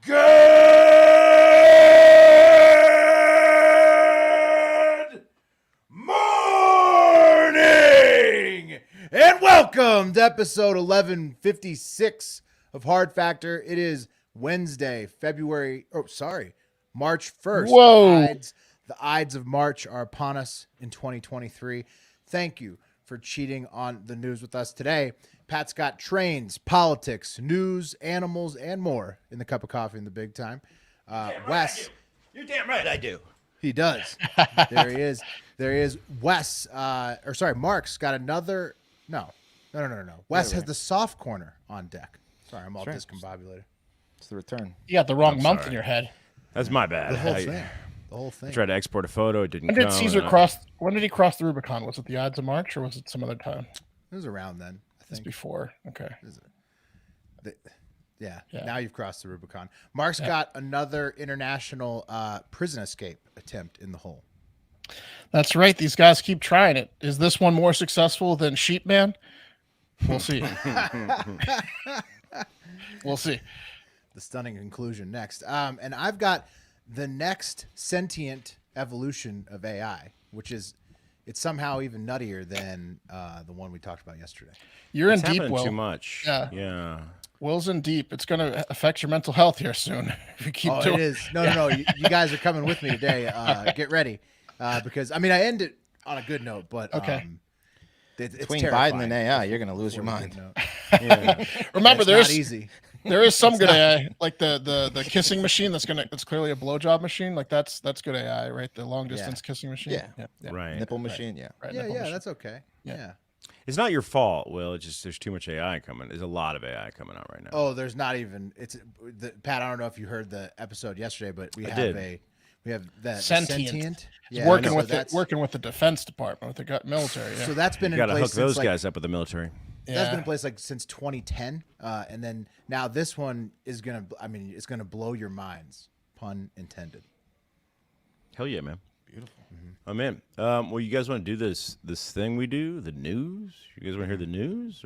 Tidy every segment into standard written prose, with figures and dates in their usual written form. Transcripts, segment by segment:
Good morning and welcome to episode 1156 of Hard Factor. It is Wednesday, March 1st. Whoa. The Ides of March are upon us in 2023. Thank you for cheating on the news with us today. Pat's got trains, politics, news, animals, and more in the cup of coffee in the big time. Wes. You're damn right I do. He does. There he is. Wes, Mark's got another. No. Wes has the soft corner on deck. Sorry, I'm all discombobulated. It's the return. You got the wrong month in your head. That's my bad. The whole thing. I tried to export a photo. It didn't When did Caesar cross? When did he cross the Rubicon? Was it the Ides of March or was it some other time? It was around then. I It's think. before. Okay. Yeah. Now you've crossed the Rubicon. Mark's got another international prison escape attempt in the hole. That's right. These guys keep trying it. Is this one more successful than Sheep Man? We'll see. We'll see. The stunning conclusion next. And I've got the next sentient evolution of AI, which is it's somehow even nuttier than the one we talked about yesterday. You're It's in deep, happening Will. too much. Yeah. Will's in deep. It's going to affect your mental health here soon if you keep doing It is. No. You guys are coming with me today. Get ready. Because, I end it on a good note, but Okay. It's Between terrifying. Biden and AI, you're going to lose your mind. Remember, It's not there's easy. there is some good AI, like the kissing machine that's clearly a blowjob machine. Like that's good AI, right? The long distance kissing machine. Yeah. Right. Nipple machine, yeah. Right, Yeah, nipple machine. that's okay. Yeah. It's not your fault, Will. It's just there's too much AI coming. There's a lot of AI coming out right now. Oh, there's not even. Pat. I don't know if you heard the episode yesterday, but we have that Sentient. Yeah, working so with that's- working with the Defense Department, with the military. Yeah. So that's been You in got to place hook those since guys up with the military. that's been in place since 2010, and then now this one is gonna. It's gonna blow your minds. Pun intended. Hell yeah, man. Beautiful. I'm in. Well, you guys want to do this thing we do, the news? You guys want to hear the news?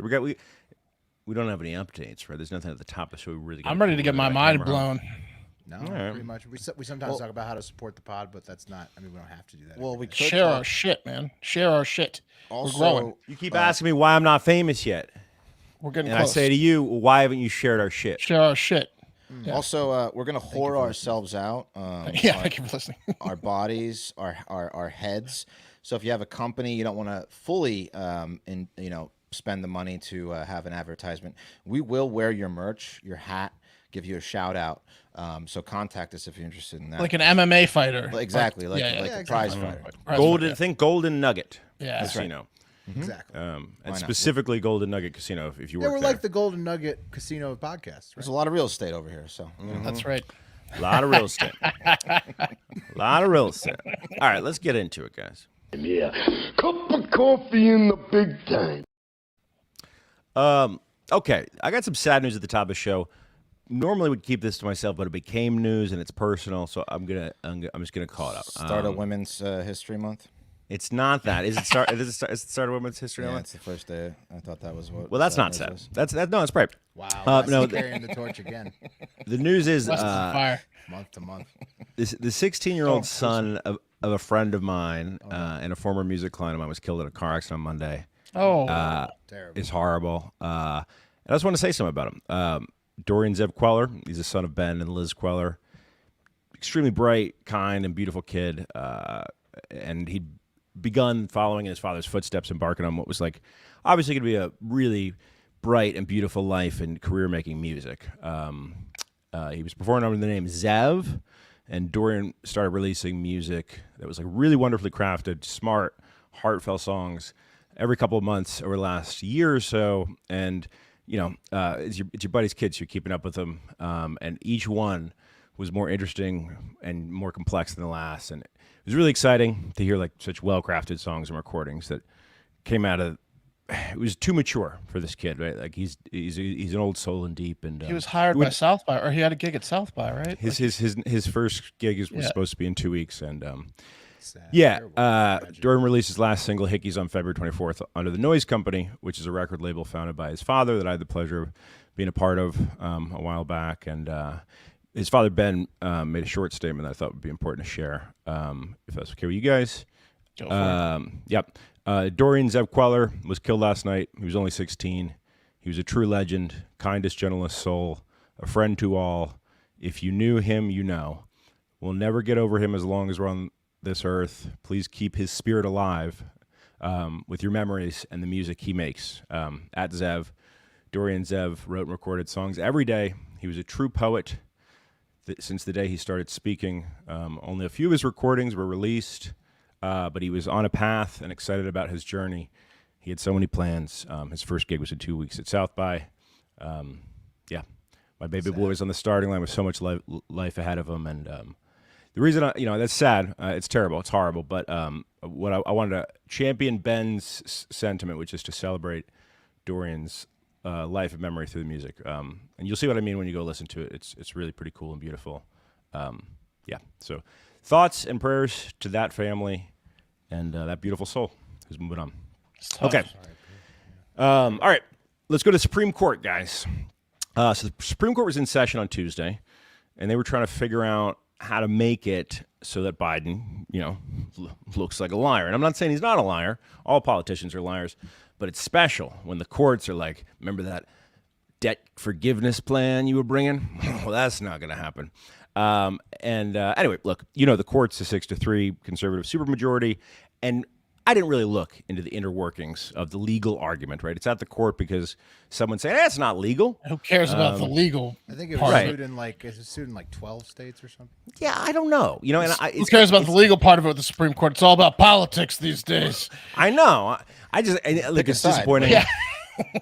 We don't have any updates, right? There's nothing at the top of the show. We really. I'm ready to get my mind blown. No, right. pretty much. We sometimes talk about how to support the pod, but that's not. We don't have to do that. Well, we could Share talk- our shit, man. Share our shit. We're growing. also, You keep asking me why I'm not famous yet, We're getting and close. I say to you, why haven't you shared our shit? Share our shit. Yeah. also we're going to whore ourselves out. Yeah, thank you for listening. Our bodies, our heads. So if you have a company, you don't want to fully, spend the money to have an advertisement. We will wear your merch, your hat, give you a shout out. So contact us if you're interested in that. Like an MMA fighter. Exactly, like yeah, a prize fighter. Think Golden Nugget Yeah. Casino. exactly. And not? specifically Golden Nugget Casino, if you Yeah, work we're there. like the Golden Nugget Casino podcast. There's a lot of real estate over here, so That's right. A lot of real estate. Lot of real estate. All right, let's get into it, guys. Yeah, cup of coffee in the big time. Okay, I got some sad news at the top of the show. Normally would keep this to myself, but it became news and it's personal, so I'm just gonna call it out. start a Women's History Month. It's not that. Is it start? Is it start of Women's History Yeah, Month? it's the first day. I thought that was what. Well, that's not news sad. was. That's right. Wow. no, carrying the torch again, The news is West is on fire. month to month. the 16-year-old son of a friend of mine and a former music client of mine was killed in a car accident on Monday. Oh, Terrible. It's horrible. And I just want to say something about him. Dorian Zev Kweller. He's the son of Ben and Liz Kweller. Extremely bright, kind, and beautiful kid. And he'd begun following in his father's footsteps, embarking on what was obviously going to be a really bright and beautiful life and career making music. He was performing under the name Zev, and Dorian started releasing music that was really wonderfully crafted, smart, heartfelt songs every couple of months over the last year or so. And it's your buddy's kids. You're keeping up with them, and each one was more interesting and more complex than the last. And it was really exciting to hear such well-crafted songs and recordings that came out of. It was too mature for this kid, right? He's an old soul and deep, and he was hired by South by, or he had a gig at South by, right? His first gig was supposed to be in 2 weeks, and Sad. yeah, Terrible. Tragic. Dorian released his last single, Hickeys, on February 24th under the Noise Company, which is a record label founded by his father that I had the pleasure of being a part of a while back. And his father, Ben, made a short statement that I thought would be important to share, if that's okay with you guys. Go for it. Yep. Dorian Zev Kweller was killed last night. He was only 16. He was a true legend, kindest, gentlest soul, a friend to all. If you knew him, you know. We'll never get over him as long as we're on this earth. Please keep his spirit alive with your memories and the music he makes. At Zev, Dorian Zev wrote and recorded songs every day. He was a true poet since the day he started speaking. Only a few of his recordings were released, but he was on a path and excited about his journey. He had so many plans. His first gig was in 2 weeks at South by. My baby boy was on the starting line with so much life ahead of him, and the reason that's sad. It's terrible. It's horrible. But what I wanted to champion Ben's sentiment, which is to celebrate Dorian's life and memory through the music. And you'll see what I mean when you go listen to it. It's really pretty cool and beautiful. So thoughts and prayers to that family and that beautiful soul who's moving on. Okay. All right. Let's go to Supreme Court, guys. So the Supreme Court was in session on Tuesday, and they were trying to figure out how to make it so that Biden, looks like a liar. And I'm not saying he's not a liar. All politicians are liars. But it's special when the courts are like, remember that debt forgiveness plan you were bringing? Well, that's not going to happen. Anyway, look, the court's a 6-3 conservative supermajority, and I didn't really look into the inner workings of the legal argument, right? It's at the court because someone's saying, it's not legal. Who cares about the legal? I think it was part? sued in like 12 states or something. Yeah, I don't know. Who cares about the legal part of it with the Supreme Court? It's all about politics these days. I know. Look, it's disappointing. Yeah.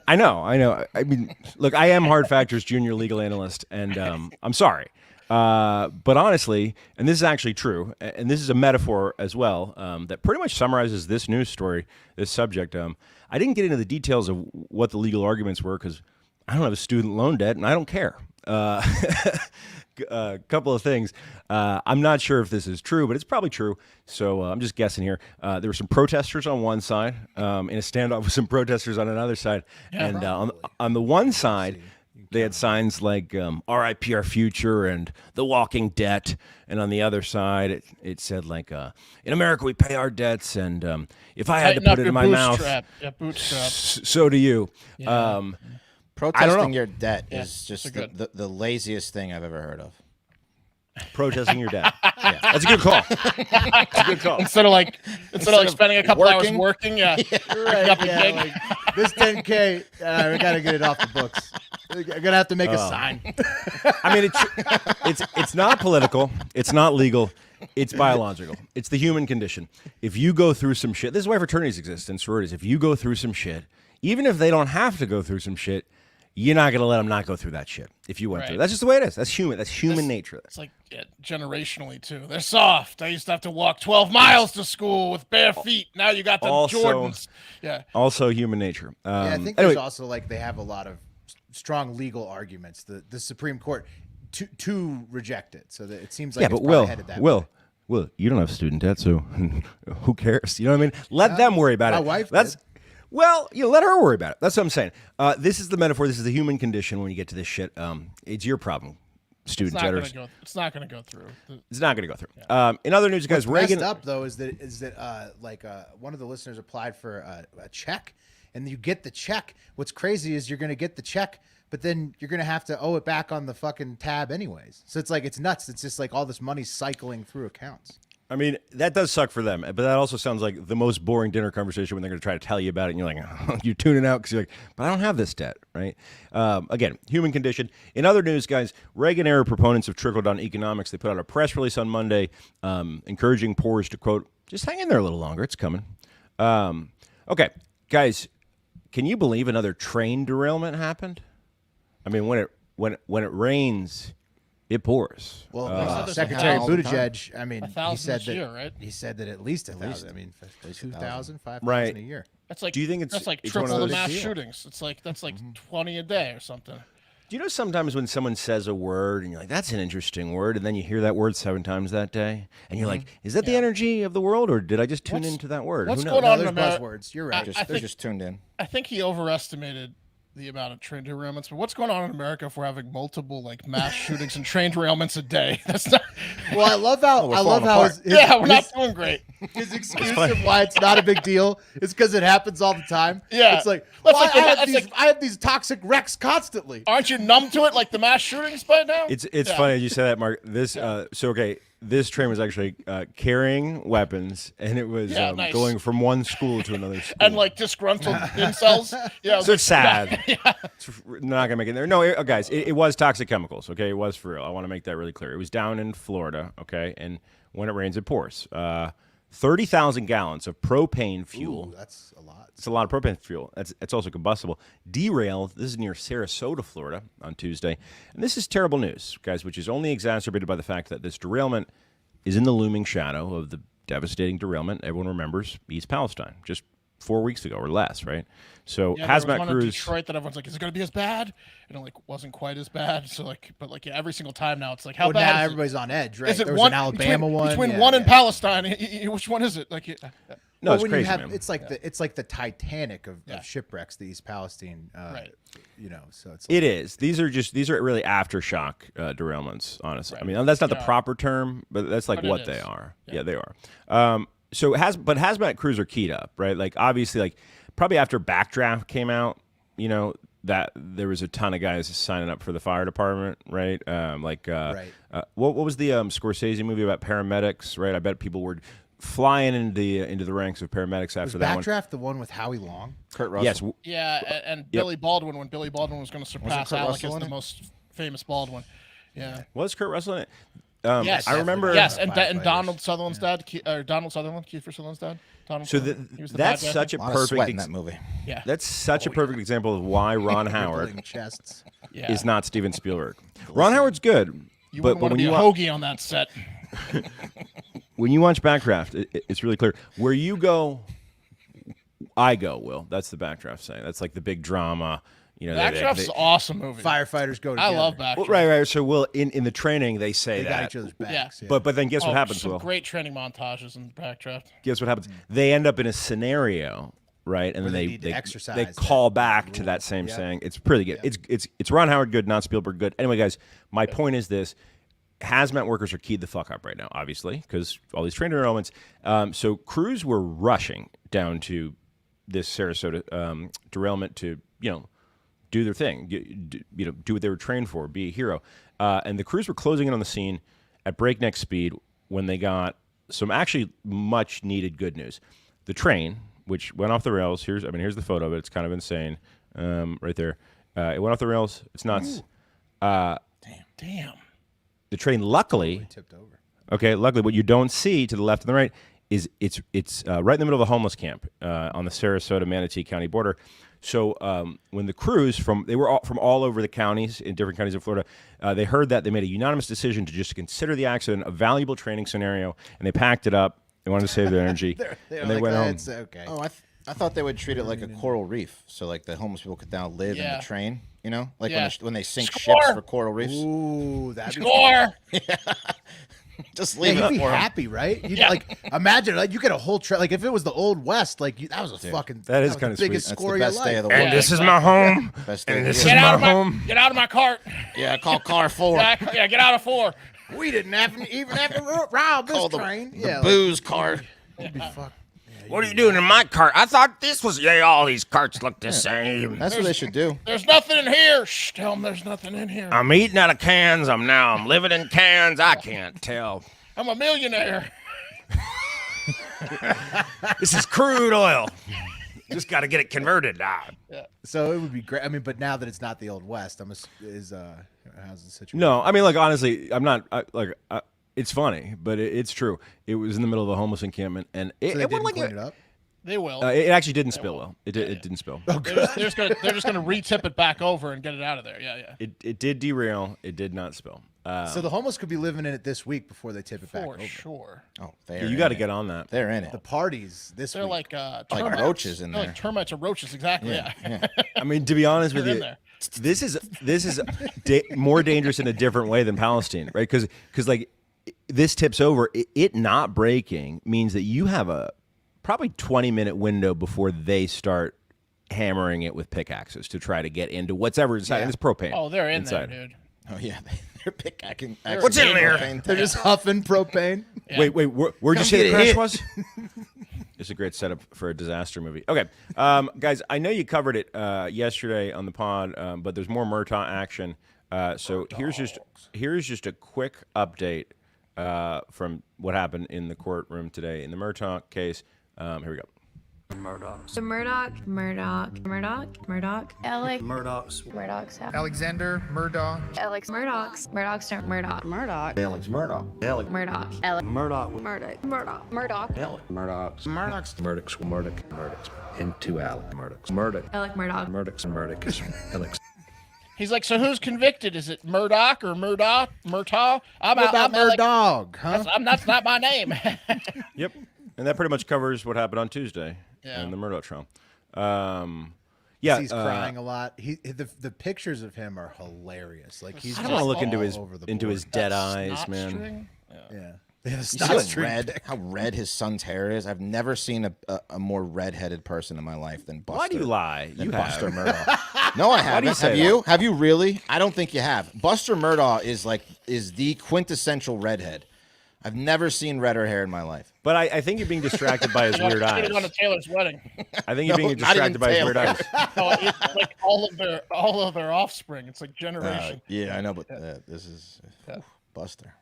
I know. I mean, look, I am Hard Factors junior legal analyst, and I'm sorry. But honestly, and this is actually true, and this is a metaphor as well, that pretty much summarizes this news story, this subject. I didn't get into the details of what the legal arguments were because I don't have a student loan debt, and I don't care. A couple of things. I'm not sure if this is true, but it's probably true. So I'm just guessing here. There were some protesters on one side, in a standoff with some protesters on another side. Yeah, and on the one side, they had signs like RIP our future and The Walking Debt. And on the other side, it said like, in America, we pay our debts. And if I had to put it in my mouth, bootstrap. so do you. Yeah. Protesting your debt Yeah, is just good. the laziest thing I've ever heard of. Protesting your debt. Yeah. That's a good call. That's a good call. Instead of spending a couple hours working. working, yeah. Right, Up a yeah, gig. like, this 10K, we got to get it off the books. I'm going to have to make a sign. I mean, it's not political. It's not legal. It's biological. It's the human condition. If you go through some shit, this is why fraternities exist and sororities. If you go through some shit, even if they don't have to go through some shit, you're not going to let them not go through that shit if you went through. That's just the way it is. That's human. That's human nature. It's like generationally, too. They're soft. I used to have to walk 12 miles to school with bare feet. Now you got the Jordans. Yeah. Also human nature. I think there's also they have a lot of strong legal arguments. The Supreme Court to reject it. So that it seems like it's probably headed that way. Will, you don't have student debt, so who cares? You know what I mean? Let them worry about it. My wife That's did. Well, let her worry about it. That's what I'm saying. This is the metaphor. This is the human condition when you get to this shit. It's your problem, student debtors. It's not going to go through. It's not going to go through. Yeah. In other news, guys, What's Reagan. messed up though is that one of the listeners applied for a check, and you get the check. What's crazy is you're going to get the check, but then you're going to have to owe it back on the fucking tab anyways. So it's nuts. It's just like all this money cycling through accounts. I mean, that does suck for them, but that also sounds like the most boring dinner conversation when they're going to try to tell you about it, and you're like, oh, you're tuning out because you're like, but I don't have this debt, right? Again, human condition. In other news, guys, Reagan-era proponents of trickle-down economics, they put out a press release on Monday encouraging poorers to, quote, just hang in there a little longer. It's coming. Okay, guys, can you believe another train derailment happened? I mean, when it rains, it pours. Well, Secretary all the Buttigieg, I mean, 1,000 he said this that year, right? he said that at least 1,000. I mean, 2,000, 5,000 Right. a year. That's like Do you think it's that's like one of triple the those mass deal? shootings? That's like 20 a day or something. Do you know sometimes when someone says a word and you're like, that's an interesting word, and then you hear that word 7 times that day, and you're like, is that the energy of the world, or did I just tune into that word? what's Who knows? going on No, in there's America? buzzwords. You're right. They're just tuned in. I think he overestimated the amount of train derailments, but what's going on in America if we're having multiple like mass shootings and train derailments a day? That's not. Well, I love how we're falling apart. We're not doing great. His excuse of why it's not a big deal is because it happens all the time. Yeah. It's like, That's well, like- I have these toxic wrecks constantly. Aren't you numb to it like the mass shootings by now? It's funny you say that, Mark. This this train was actually carrying weapons, and it was nice. going from one school to another school. And like disgruntled incels. Yeah. So it's sad. It's not gonna make it there. No, guys, it was toxic chemicals. Okay, it was for real. I want to make that really clear. It was down in Florida. Okay, and when it rains, it pours. 30,000 gallons of propane fuel. Ooh, that's a lot. It's a lot of propane fuel. It's also combustible. Derailed. This is near Sarasota, Florida, on Tuesday, and this is terrible news, guys. Which is only exacerbated by the fact that this derailment is in the looming shadow of the devastating derailment everyone remembers East Palestine just 4 weeks ago or less, right? So Yeah, there was hazmat one in crews. Detroit that everyone's like, is it going to be as bad? And it like wasn't quite as bad. So like, but like every single time now, it's like, how Well, bad now is everybody's on edge, right? it? Is it There was one an Alabama one between yeah, one and yeah. Palestine? Which one is it? Like, No, it's when crazy, you have, man. it's like the Titanic of Yeah. shipwrecks, the East Palestine, Right. You know, so it's It is. These are really aftershock derailments. Honestly, Right. I mean that's not the Yeah. proper term, but that's like But it what they is. are. Yeah. Yeah, they are. So hazmat crews are keyed up, right? Like obviously, like probably after Backdraft came out, you know that there was a ton of guys signing up for the fire department, right? Right. What was the Scorsese movie about paramedics, right? I bet people were flying into the ranks of paramedics after was that one. Backdraft the one with Howie Long? Kurt Russell. Yes, yeah. And Billy Baldwin, when Billy Baldwin was going to surpass Kurt Alec Russell as in the it? most famous Baldwin. Yeah. was Kurt Russell in it? Yes, I remember. Yes, and Firefighters. Donald Sutherland's dad, Donald Sutherland, Kiefer Sutherland's dad. Donald So Sutherland. He was the that's bad guy. such a A lot of perfect sweat in that movie. Yeah. That's such a perfect example of why Ron Howard Building chests. Yeah. is not Steven Spielberg. Ron Howard's good, You but wouldn't want to when be you a hoagie on that set. when you watch Backdraft, it's really clear where you go. I go, Will. That's the Backdraft saying. That's like the big drama. You know, Backdraft's an awesome movie. Firefighters go together. I love Backdraft. Well, right. So, Will, in the training, they say They got that. each other's backs. Yeah. But then guess what happens, some Will? great training montages in Backdraft. Guess what happens? They end up in a scenario, right? And Where then they need to exercise they that call back to rule. that same Yeah. saying. It's pretty good. It's Ron Howard good, not Spielberg good. Anyway, guys, my point is this. Hazmat workers are keyed the fuck up right now, obviously, because all these train derailments. So crews were rushing down to this Sarasota derailment to, do their thing, do what they were trained for, be a hero. And the crews were closing in on the scene at breakneck speed when they got some actually much needed good news. The train, which went off the rails, here's the photo of it. It's kind of insane, right there. It went off the rails. It's nuts. Damn. The train, luckily, Tipped over. okay, luckily, what you don't see to the left and the right is it's right in the middle of a homeless camp on the Sarasota-Manatee County border. So when the crews from all over the counties in different counties of Florida, they heard that, they made a unanimous decision to just consider the accident a valuable training scenario, and they packed it up. They wanted to save their energy, They're and they like, went home. "That's okay." Oh, I thought they would treat it like a coral reef, so like the homeless people could now live in Yeah. the train. You know, like Yeah. when they sink Score! ships for coral reefs. Ooh, that'd be Score! Just Yeah, leave you'd it be for 'em. happy, right? You'd Yeah. like imagine like you get a whole like if it was the old West, like that was a fucking That is was kinda the biggest sweet. That's score the of best your day life. of the Yeah. week. And this is my home. Best day And of the this year. is Get my out of home. Get out of my cart. Yeah, call car 4. Yeah, get out of 4. We didn't even have to rob this Call the, train. the Yeah, like, booze cart. it'd be fuck. What are you doing in my cart? I thought this was. Yeah, all these carts look the same. That's what they should do. There's nothing in here. Shh, tell them there's nothing in here. I'm eating out of cans. I'm living in cans. I can't tell. I'm a millionaire. This is crude oil. Just got to get it converted now. So it would be great. I mean, but now that it's not the old West, how's the situation? No, I mean, like honestly, I'm not it's funny, but it's true. It was in the middle of a homeless encampment, and So it they wasn't didn't like clean it up. They will. it actually didn't spill well. It didn't spill. Oh, They're good. just gonna retip it back over and get it out of there. Yeah. It did derail. It did not spill. So the homeless could be living in it this week before they tip it back For over. sure. Oh, they're You got to in it. get on that. They're in The it. parties this They're week. like Like roaches in They're there. like termites or roaches, exactly. Yeah. I mean, to be honest with They're in you, there. this is more dangerous in a different way than Palestine, right? Because like this tips over. It not breaking means that you have a probably 20-minute window before they start hammering it with pickaxes to try to get into whatever inside. And it's propane. Oh, they're in inside. there, dude. Oh yeah, they're pickaxing. What's in there? They're just huffing propane. Yeah. Wait, where'd you say the get crash hit. was? It's a great setup for a disaster movie. Okay, guys, I know you covered it yesterday on the pod, but there's more Murdaugh action. So here's just a quick update from what happened in the courtroom today in the Murdaugh case. Here we go. So Murdoch, Alec, Murdoch's house. Alexander Murdaugh. Alex, Murdoch's don't Murdoch, Alex Murdaugh. Alec Murdoch, Alec, Murdaugh. Murdoch, Alec Murdoch's. Into Alec Murdoch. Alec Murdoch. Alex. He's like, so who's convicted? Is it Murdoch or Murdaugh? Murtaugh? What about Murdaugh, huh? That's not my name. Yep, and that pretty much covers what happened on Tuesday Yeah. in the Murdaugh trial. Yeah, He's crying a lot. The pictures of him are hilarious. Like he's I don't want to look into all his over the his board. dead eyes, Snot man. string? Yeah. You see how red his son's hair is? I've never seen a more red-headed person in my life than Buster. Why do you lie? Than You Buster have. Murdaugh. No, I haven't. do you say Have that? you? Have you really? I don't think you have. Buster Murdaugh is the quintessential redhead. I've never seen redder hair in my life. But I think you're being distracted by his weird eyes. Going to Taylor's wedding. I think you're being not even distracted by his weird Taylor. eyes. No, it's like all of their offspring. It's like generation. Yeah, I know, but this is Buster.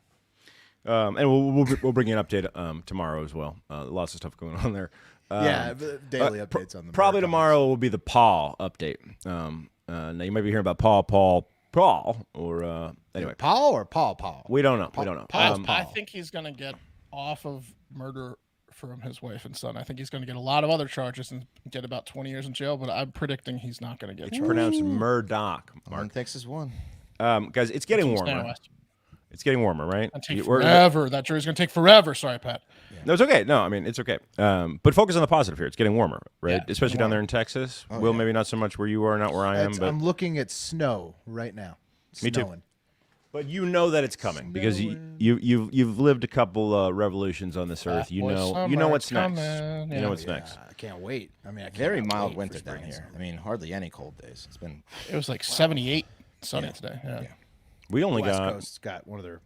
And we'll bring you an update tomorrow as well. Lots of stuff going on there. daily updates on the Probably Murdaugh. tomorrow will be the Paul update. Now you might be hearing about Paul, or anyway. Paul or Paul? We don't know. We don't know. I think he's going to get off of murder from his wife and son. I think he's going to get a lot of other charges and get about 20 years in jail, but I'm predicting he's not going to get It's charged. pronounced Murdoch. Mark Texas won. Guys, it's getting That's what's warmer. now west. It's getting warmer, right? It's gonna take We're- forever. That jury's going to take forever. Sorry, Pat. No, it's okay. No, I mean, it's okay. But focus on the positive here. It's getting warmer, right? Yeah, Especially down there in Texas. Will, maybe not so much where you are, not where I am, but I'm looking at snow right now. Me too. Snowing. but you know that it's coming because you've lived a couple revolutions on this earth. You know what's next. You know what's next. I can't wait. I mean, I can't Very wait mild for winter spring down and here. summer. I mean, hardly any cold days. It's been It was like 78 sunny today. Yeah. We only West got Coast's got one of their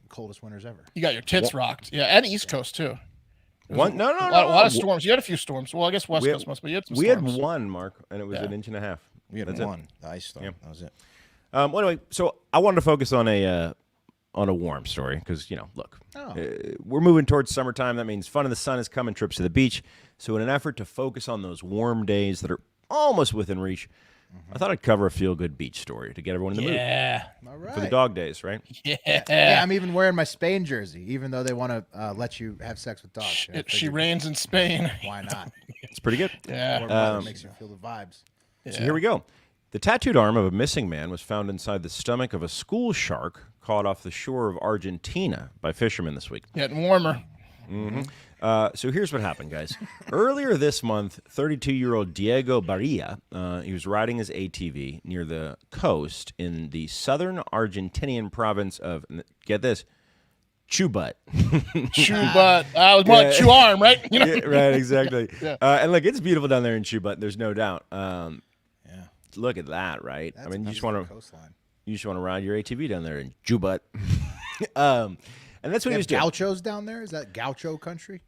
coldest winters ever. You got your tits rocked. Yeah, and East Coast too. one. No, A lot of storms. You had a few storms. Well, I guess West We had- Coast must be. You had some we had storms. one, Mark, and it was Yeah. an inch and a half. we had That's one. The ice storm. Yeah. That was it. Well, anyway, so I wanted to focus on a warm story because look, we're moving towards summertime. That means fun in the sun is coming, trips to the beach. So, in an effort to focus on those warm days that are almost within reach, I thought I'd cover a feel-good beach story to get everyone in the Yeah. All mood right. for the dog days, right? Yeah, I'm even wearing my Spain jersey, even though they want to let you have sex with dogs. I She figured, reigns in Spain. why not? It's pretty good. Yeah. Warm weather makes you feel the vibes. So here we go. The tattooed arm of a missing man was found inside the stomach of a school shark caught off the shore of Argentina by fishermen this week. Getting warmer. So here's what happened, guys. Earlier this month, 32-year-old Diego Barria, he was riding his ATV near the coast in the southern Argentinian province of, get this, Chubut. Chew butt. I was more like chew arm, right? You know? Yeah, right, exactly. Yeah. And look, it's beautiful down there in Chubut. There's no doubt. Yeah. Look at that, right? I mean, you just want to coastline. ride your ATV down there in Chubut. And that's what They he was have doing. gauchos down there. Is that gaucho country?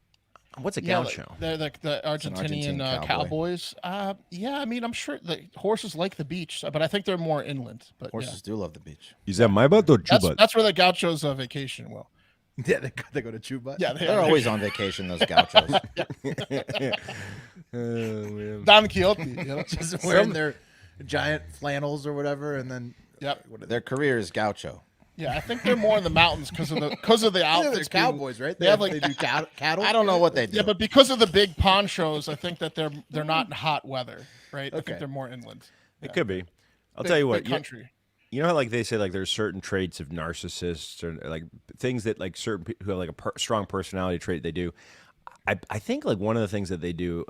What's a Yeah, gaucho? they're like the Argentine Argentinian cowboy. cowboys. Yeah, I mean, I'm sure the horses like the beach, but I think they're more inland. But Horses do love the beach. Is that my butt or yeah. Chubut? That's where the gauchos vacation. Well, Yeah, they go to Chubut. yeah, They're always on vacation, those gauchos. Don Quixote. You know? just wearing their giant flannels or whatever, and then Yep. Their career is gaucho. Yeah, I think they're more in the mountains because of the they're outfits. being- cowboys, right? They have like they do cattle. I don't know what they do. yeah, but because of the big ponchos, I think that they're not in hot weather, right? I Okay. think they're more inland. It could be. I'll Big- tell you what. big country. You know how like they say like there's certain traits of narcissists or like things that like certain people who have like a strong personality trait they do. I think like one of the things that they do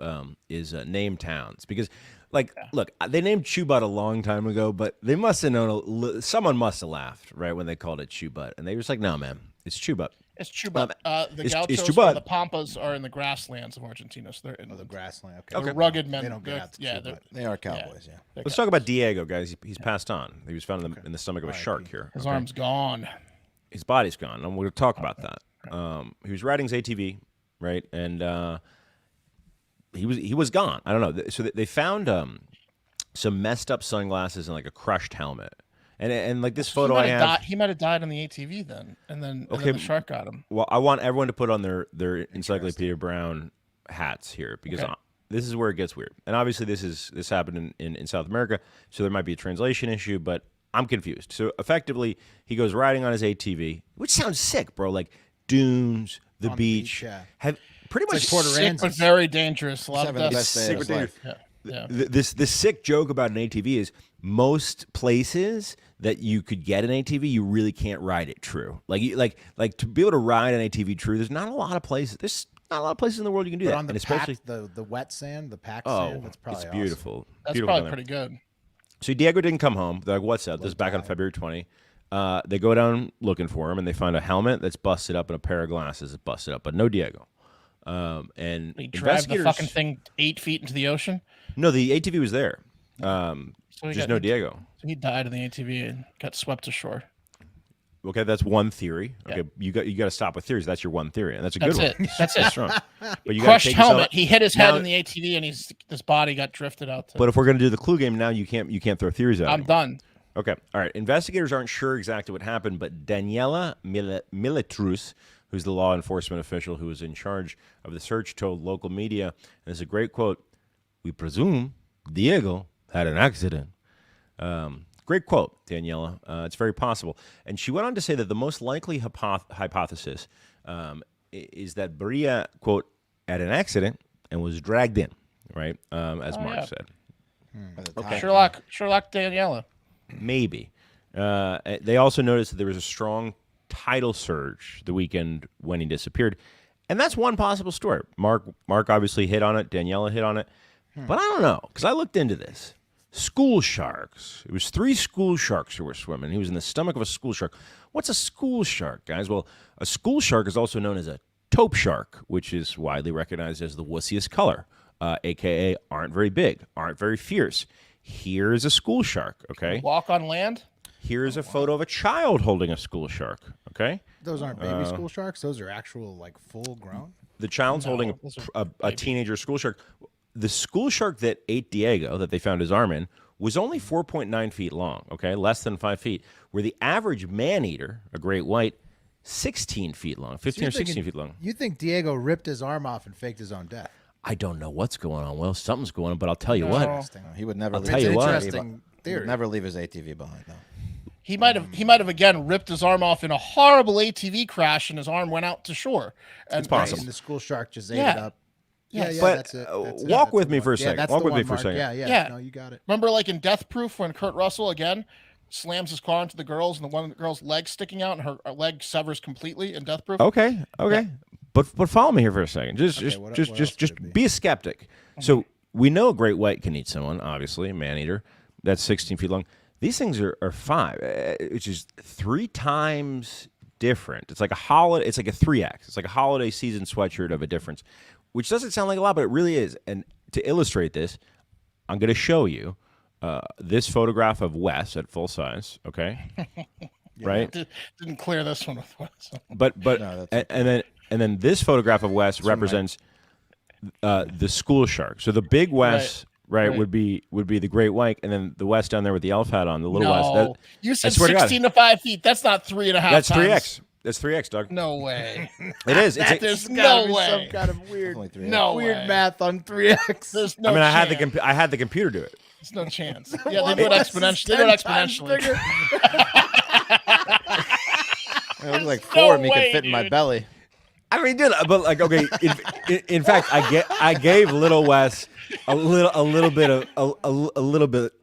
is name towns because like look they named Chubut a long time ago, but they must have known someone must have laughed right when they called it Chubut, and they were just like, no man, it's Chubut. It's Chubut. The it's Gauchos or Chubut. the Pampas are in the grasslands of Argentina. So they're in the grassland. Okay. they're rugged men. They don't get out to yeah, Chubut. They are cowboys, yeah. Let's talk about Diego, guys. He's passed on. He was found in the stomach of a shark here. His arm's gone. His body's gone. And we're going to talk about that. He was riding his ATV, right? And he was gone. I don't know. So they found some messed up sunglasses and like a crushed helmet. And like this photo I have. He might have died on the ATV then, and then the shark got him. Well, I want everyone to put on their Encyclopedia Brown hats here because this is where it gets weird. And obviously this happened in South America, so there might be a translation issue, but I'm confused. So effectively, he goes riding on his ATV, which sounds sick, bro. Like dunes, the beach, have pretty much like sick, but very dangerous. A lot of Having the deaths. best day of his life. Yeah. This sick joke about an ATV is most places that you could get an ATV, you really can't ride it true. Like to be able to ride an ATV true, there's not a lot of places. There's not a lot of places in the world you can do But that. on the And especially the wet sand, the packed sand, that's probably it's awesome. beautiful. That's Beautiful probably down there. pretty good. So Diego didn't come home. They're like, what's up? This is back on February 20. They go down looking for him, and they find a helmet that's busted up and a pair of glasses that's busted up, but no Diego. And He drive the fucking thing 8 feet into the ocean. No, the ATV was there. Just no Diego. So he died in the ATV and got swept ashore. Okay, that's one theory. Okay, you got to stop with theories. That's your one theory, and that's a good one. That's it. Strong. But you gotta Crushed take yourself- helmet. He hit his head Now- in the ATV, and his body got drifted out. But if we're gonna do the clue game now, you can't throw theories out. I'm done. Okay, all right. Investigators aren't sure exactly what happened, but Daniela Militrus, who's the law enforcement official who was in charge of the search, told local media, and this is a great quote: "We presume Diego had an accident." Great quote, Daniela. It's very possible. And she went on to say that the most likely hypothesis is that Bria, quote, had an accident and was dragged in, right? As Mark said. Okay. Sherlock Daniela. Maybe. They also noticed that there was a strong tidal surge the weekend when he disappeared. And that's one possible story. Mark obviously hit on it. Daniela hit on it. But I don't know, because I looked into this. School sharks. It was 3 school sharks who were swimming. He was in the stomach of a school shark. What's a school shark, guys? Well, a school shark is also known as a taupe shark, which is widely recognized as the wussiest color, a.k.a. aren't very big, aren't very fierce. Here is a school shark, okay? Walk on land? Here is a photo of a child holding a school shark, okay? Those aren't baby school sharks. Those are actual, like, full grown. The child's holding a teenager school shark. The school shark that ate Diego, that they found his arm in, was only 4.9 feet long, okay? Less than 5 feet. Where the average man-eater, a great white, 16 feet long, 15 or 16 feet long. You think Diego ripped his arm off and faked his own death? I don't know what's going on. Well, something's going on, but I'll tell you what. He would never. I'll leave tell his you what. ATV Interesting He would theory. never leave his ATV behind, though. He might have again ripped his arm off in a horrible ATV crash, and his arm went out to shore. And, It's possible. And the school shark just ate Yeah. it up. Yeah, But, that's it. walk That's with the me one. for a Yeah, second. that's Walk the with me one, for a Mark. second. Yeah, yeah. Yeah. No, you got it. Remember, like in Death Proof, when Kurt Russell again slams his car into the girls, and the one girl's leg sticking out, and her leg severs completely in Death Proof. Okay. But follow me here for a second. what else would it Just be a skeptic. So we know a great white can eat someone, obviously, a man-eater. That's 16 feet long. These things are 5, which is 3 times different. It's like a holiday. It's like a 3X. It's like a holiday season sweatshirt of a difference, which doesn't sound like a lot, but it really is. And to illustrate this, I'm going to show you this photograph of Wes at full size. Okay, right? Didn't clear this one with Wes. But and then this photograph of Wes represents the school shark. So the big Wes. Right, would be the great white, and then the West down there with the elf hat on, the little West. No, you said swear to God. 16 to 5 feet. That's not 3.5. That's times. 3X. That's 3X, Doug. No way. It is. It's There's Gotta no be way. some kind of weird, Definitely 3X. No weird way. math on 3x. There's no I mean, chance. I had the computer do it. There's no chance. Yeah, they do it exponentially. They do it exponentially. It looks like No 4 of me way, could fit in my dude. belly. I mean, dude, but like, okay. In fact, I gave little Wes a little bit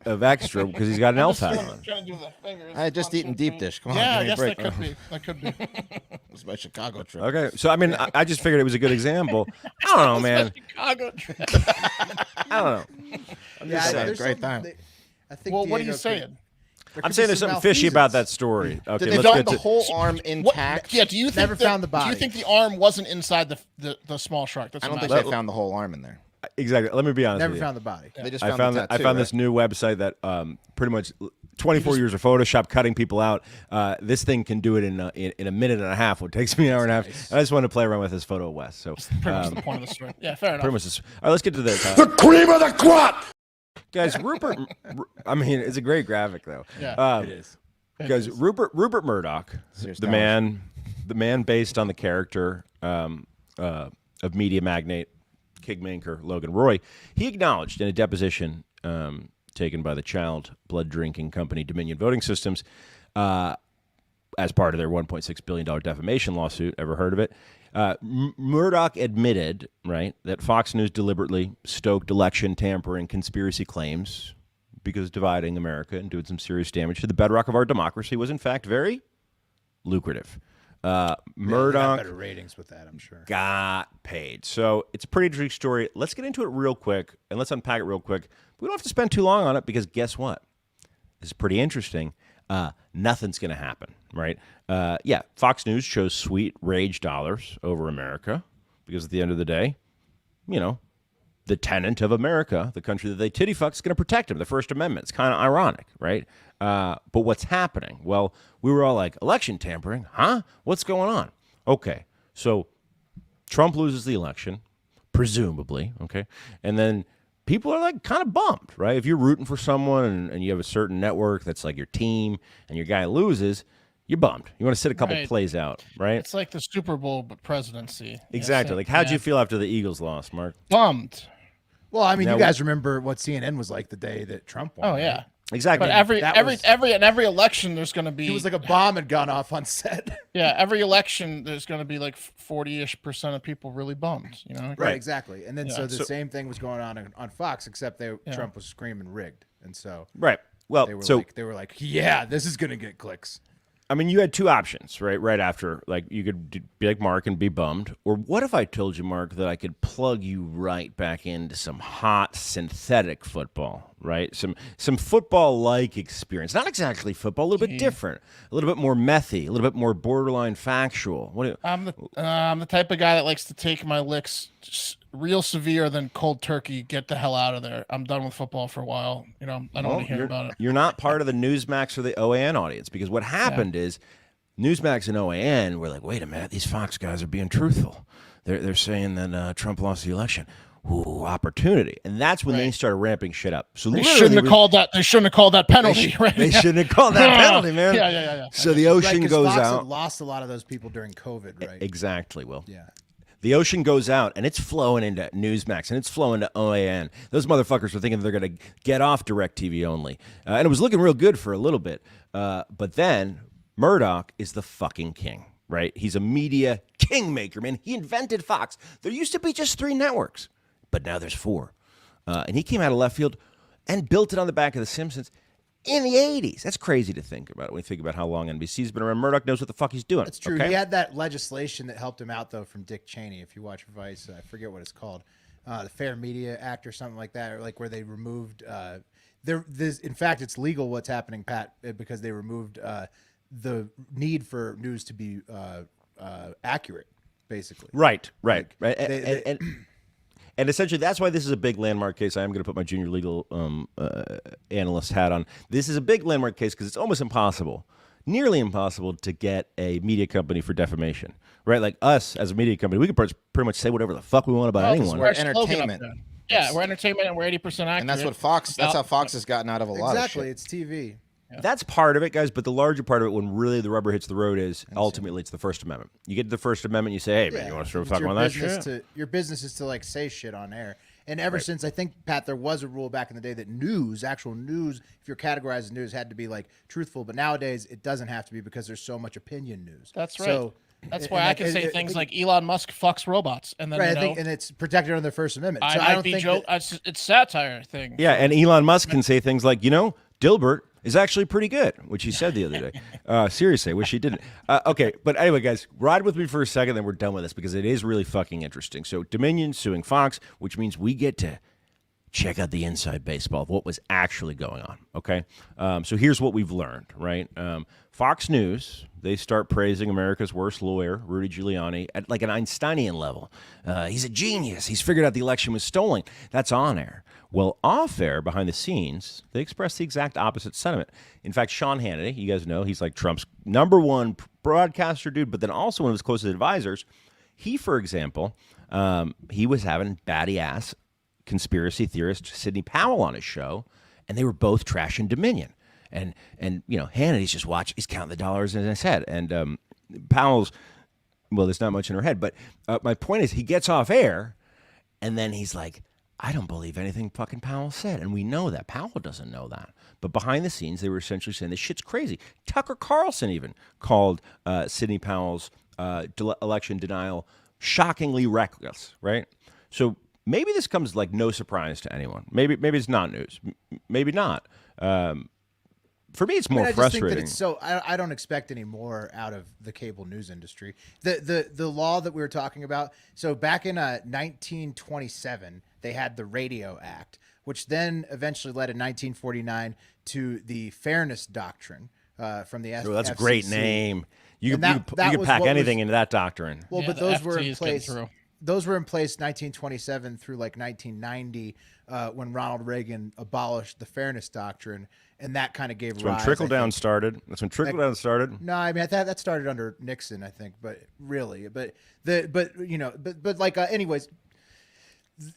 of extra because he's got an elf hat on. Trying to do the fingers. I had just eaten deep dish. Come on, Yeah, I give me a guess break. that could be. It was my Chicago trip. Okay, so I mean, I just figured it was a good example. I don't know, man. Chicago trip. I don't know. Yeah, saying, there's great some- time. I think Well, what are Diego you saying? I'm saying there's something fishy about that story. Okay, Did they let's find get the to whole arm intact? Yeah. Do you think Never found the Do body. you think the arm wasn't inside the small shark? That's I what don't I'm think asking. they found the whole arm in there. exactly. Let me be honest. Never with you. found the body. They just I found the found tattoo, this right? new website that pretty much 24 years of Photoshop cutting people out. This thing can do it in a minute and a half. What takes me an hour and a half. And I just wanted to play around with this photo of Wes. So Pretty much the point of the story. Yeah, fair enough. pretty much this. All right, let's get to this. The cream of the crop! Guys, Rupert. I mean, it's a great graphic though. Yeah, it is. Guys, Rupert Murdoch, the man based on the character of media magnate kingmaker Logan Roy, he acknowledged in a deposition taken by the child blood drinking company Dominion Voting Systems as part of their $1.6 billion defamation lawsuit. Ever heard of it? Murdoch admitted, right, that Fox News deliberately stoked election tampering conspiracy claims because dividing America and doing some serious damage to the bedrock of our democracy was in fact very lucrative. Murdoch better ratings with that, I'm sure. got paid. So it's a pretty interesting story. Let's get into it real quick and let's unpack it real quick. We don't have to spend too long on it because guess what? This is pretty interesting. Nothing's going to happen, right? Yeah, Fox News chose sweet rage dollars over America because at the end of the day, you know, the tenant of America, the country that they titty fuck, is going to protect them. The First Amendment. It's kind of ironic, right? But what's happening? Well, we were all like, election tampering? Huh? What's going on? Okay, so Trump loses the election, presumably, okay? And then people are like kind of bummed, right? If you're rooting for someone and you have a certain network that's like your team and your guy loses, you're bummed. You want to sit a couple Right. plays out, right? It's like the Super Bowl but presidency. Exactly. Yes, Like, how'd yeah. you feel after the Eagles lost, Mark? Bummed. Well, I mean, Now- you guys remember what CNN was like the day that Trump won. Oh right? yeah. Exactly. But every that every was- every in every election there's going to be It was like a bomb had gone off on set. yeah, every election there's going to be like 40ish% of people really bummed, you know? Right, exactly. And then Yeah. so the same thing was going on Fox, except Yeah. Trump was screaming rigged, and so Right. Well, they were like, yeah, this is gonna get clicks. I mean, you had two options, right? Right after, like, you could be like Mark and be bummed. Or what if I told you, Mark, that I could plug you right back into some hot synthetic football, right? Some football-like experience. Not exactly football, a little bit different, a little bit more methy, a little bit more borderline factual. What do you, I'm the type of guy that likes to take my licks real severe than cold turkey. Get the hell out of there. I'm done with football for a while. You know, I don't want to hear about it. You're not part of the Newsmax or the OAN audience because what happened is Newsmax and OAN were like, wait a minute, these Fox guys are being truthful. They're saying that Trump lost the election. Ooh, opportunity, and that's when they started ramping shit up. So They literally shouldn't have we- called that. They shouldn't have called that penalty. Right? They shouldn't have called that penalty, man. Yeah. So the ocean Right, 'cause goes Fox had out. lost a lot of those people during COVID, right? Exactly. Will. Yeah. The ocean goes out, and it's flowing into Newsmax, and it's flowing to OAN. Those motherfuckers were thinking they're going to get off DirecTV only. And it was looking real good for a little bit. But then Murdoch is the fucking king, right? He's a media kingmaker, man. He invented Fox. There used to be just 3 networks, but now there's 4. And he came out of left field and built it on the back of The Simpsons in the 80s. That's crazy to think about when you think about how long NBC's been around. Murdoch knows what the fuck he's doing. That's true. okay? He had that legislation that helped him out, though, from Dick Cheney. If you watch Vice, I forget what it's called, the Fair Media Act or something like that, or like where they removed. In fact, it's legal what's happening, Pat, because they removed the need for news to be accurate, basically. Right. And essentially, that's why this is a big landmark case. I am going to put my junior legal analyst hat on. This is a big landmark case because it's almost impossible, nearly impossible, to get a media company for defamation. Right? Like us as a media company, we can pretty much say whatever the fuck we want about anyone. we're Our slogan up entertainment. there. Yeah, we're entertainment and we're 80% accurate. And that's what Fox. That's how Fox has gotten out of a lot Exactly. of shit. It's TV. That's part of it, guys. But the larger part of it, when really the rubber hits the road, is ultimately it's the First Amendment. You get to the First Amendment, you say, "Hey, man, you want to sort of It's talk about that business shit?" your business is to like say shit on air. And ever since, I think, Pat, there was a rule back in the day that actual news, if you're categorized as news, had to be like truthful. But nowadays, it doesn't have to be because there's so much opinion news. That's right. So, That's and why I that- can say and- things and- like Elon Musk fucks robots, and then right, you I know, think, and it's protected under the First Amendment. I So I might don't be think joke. It's satire thing. Yeah, and Elon Musk can say things like, Dilbert is actually pretty good, which he said the other day. Seriously, I wish he didn't. Okay, but anyway, guys, ride with me for a second, then we're done with this because it is really fucking interesting. So Dominion suing Fox, which means we get to check out the inside baseball of what was actually going on. Okay, so here's what we've learned. Right, Fox News, they start praising America's worst lawyer, Rudy Giuliani, at like an Einsteinian level. He's a genius. He's figured out the election was stolen. That's on air. Well, off air, behind the scenes, they express the exact opposite sentiment. In fact, Sean Hannity, you guys know, he's like Trump's #1 broadcaster dude, but then also one of his closest advisors. He, for example, he was having batty-ass conspiracy theorist Sidney Powell on his show, and they were both trashing Dominion. And Hannity's just he's counting the dollars in his head. And Powell's, well, there's not much in her head. But my point is, he gets off air, and then he's like, I don't believe anything fucking Powell said. And we know that. Powell doesn't know that. But behind the scenes, they were essentially saying this shit's crazy. Tucker Carlson even called Sidney Powell's election denial shockingly reckless, right? So maybe this comes like no surprise to anyone. Maybe it's not news. Maybe not. For me, it's more frustrating. Think that it's so I don't expect any more out of the cable news industry. The law that we were talking about. So back in 1927, they had the Radio Act, which then eventually led in 1949 to the Fairness Doctrine from the Oh, that's FCC. a great name. You And could that was pack what anything was- into that doctrine. Well, Yeah, but the those were FT in is getting place. through. Those were in place 1927 through like 1990 when Ronald Reagan abolished the Fairness Doctrine, and that kind of gave That's when rise. trickle I down think- started. That's when trickle down started. No, I mean that started under Nixon, I think, but really, anyways,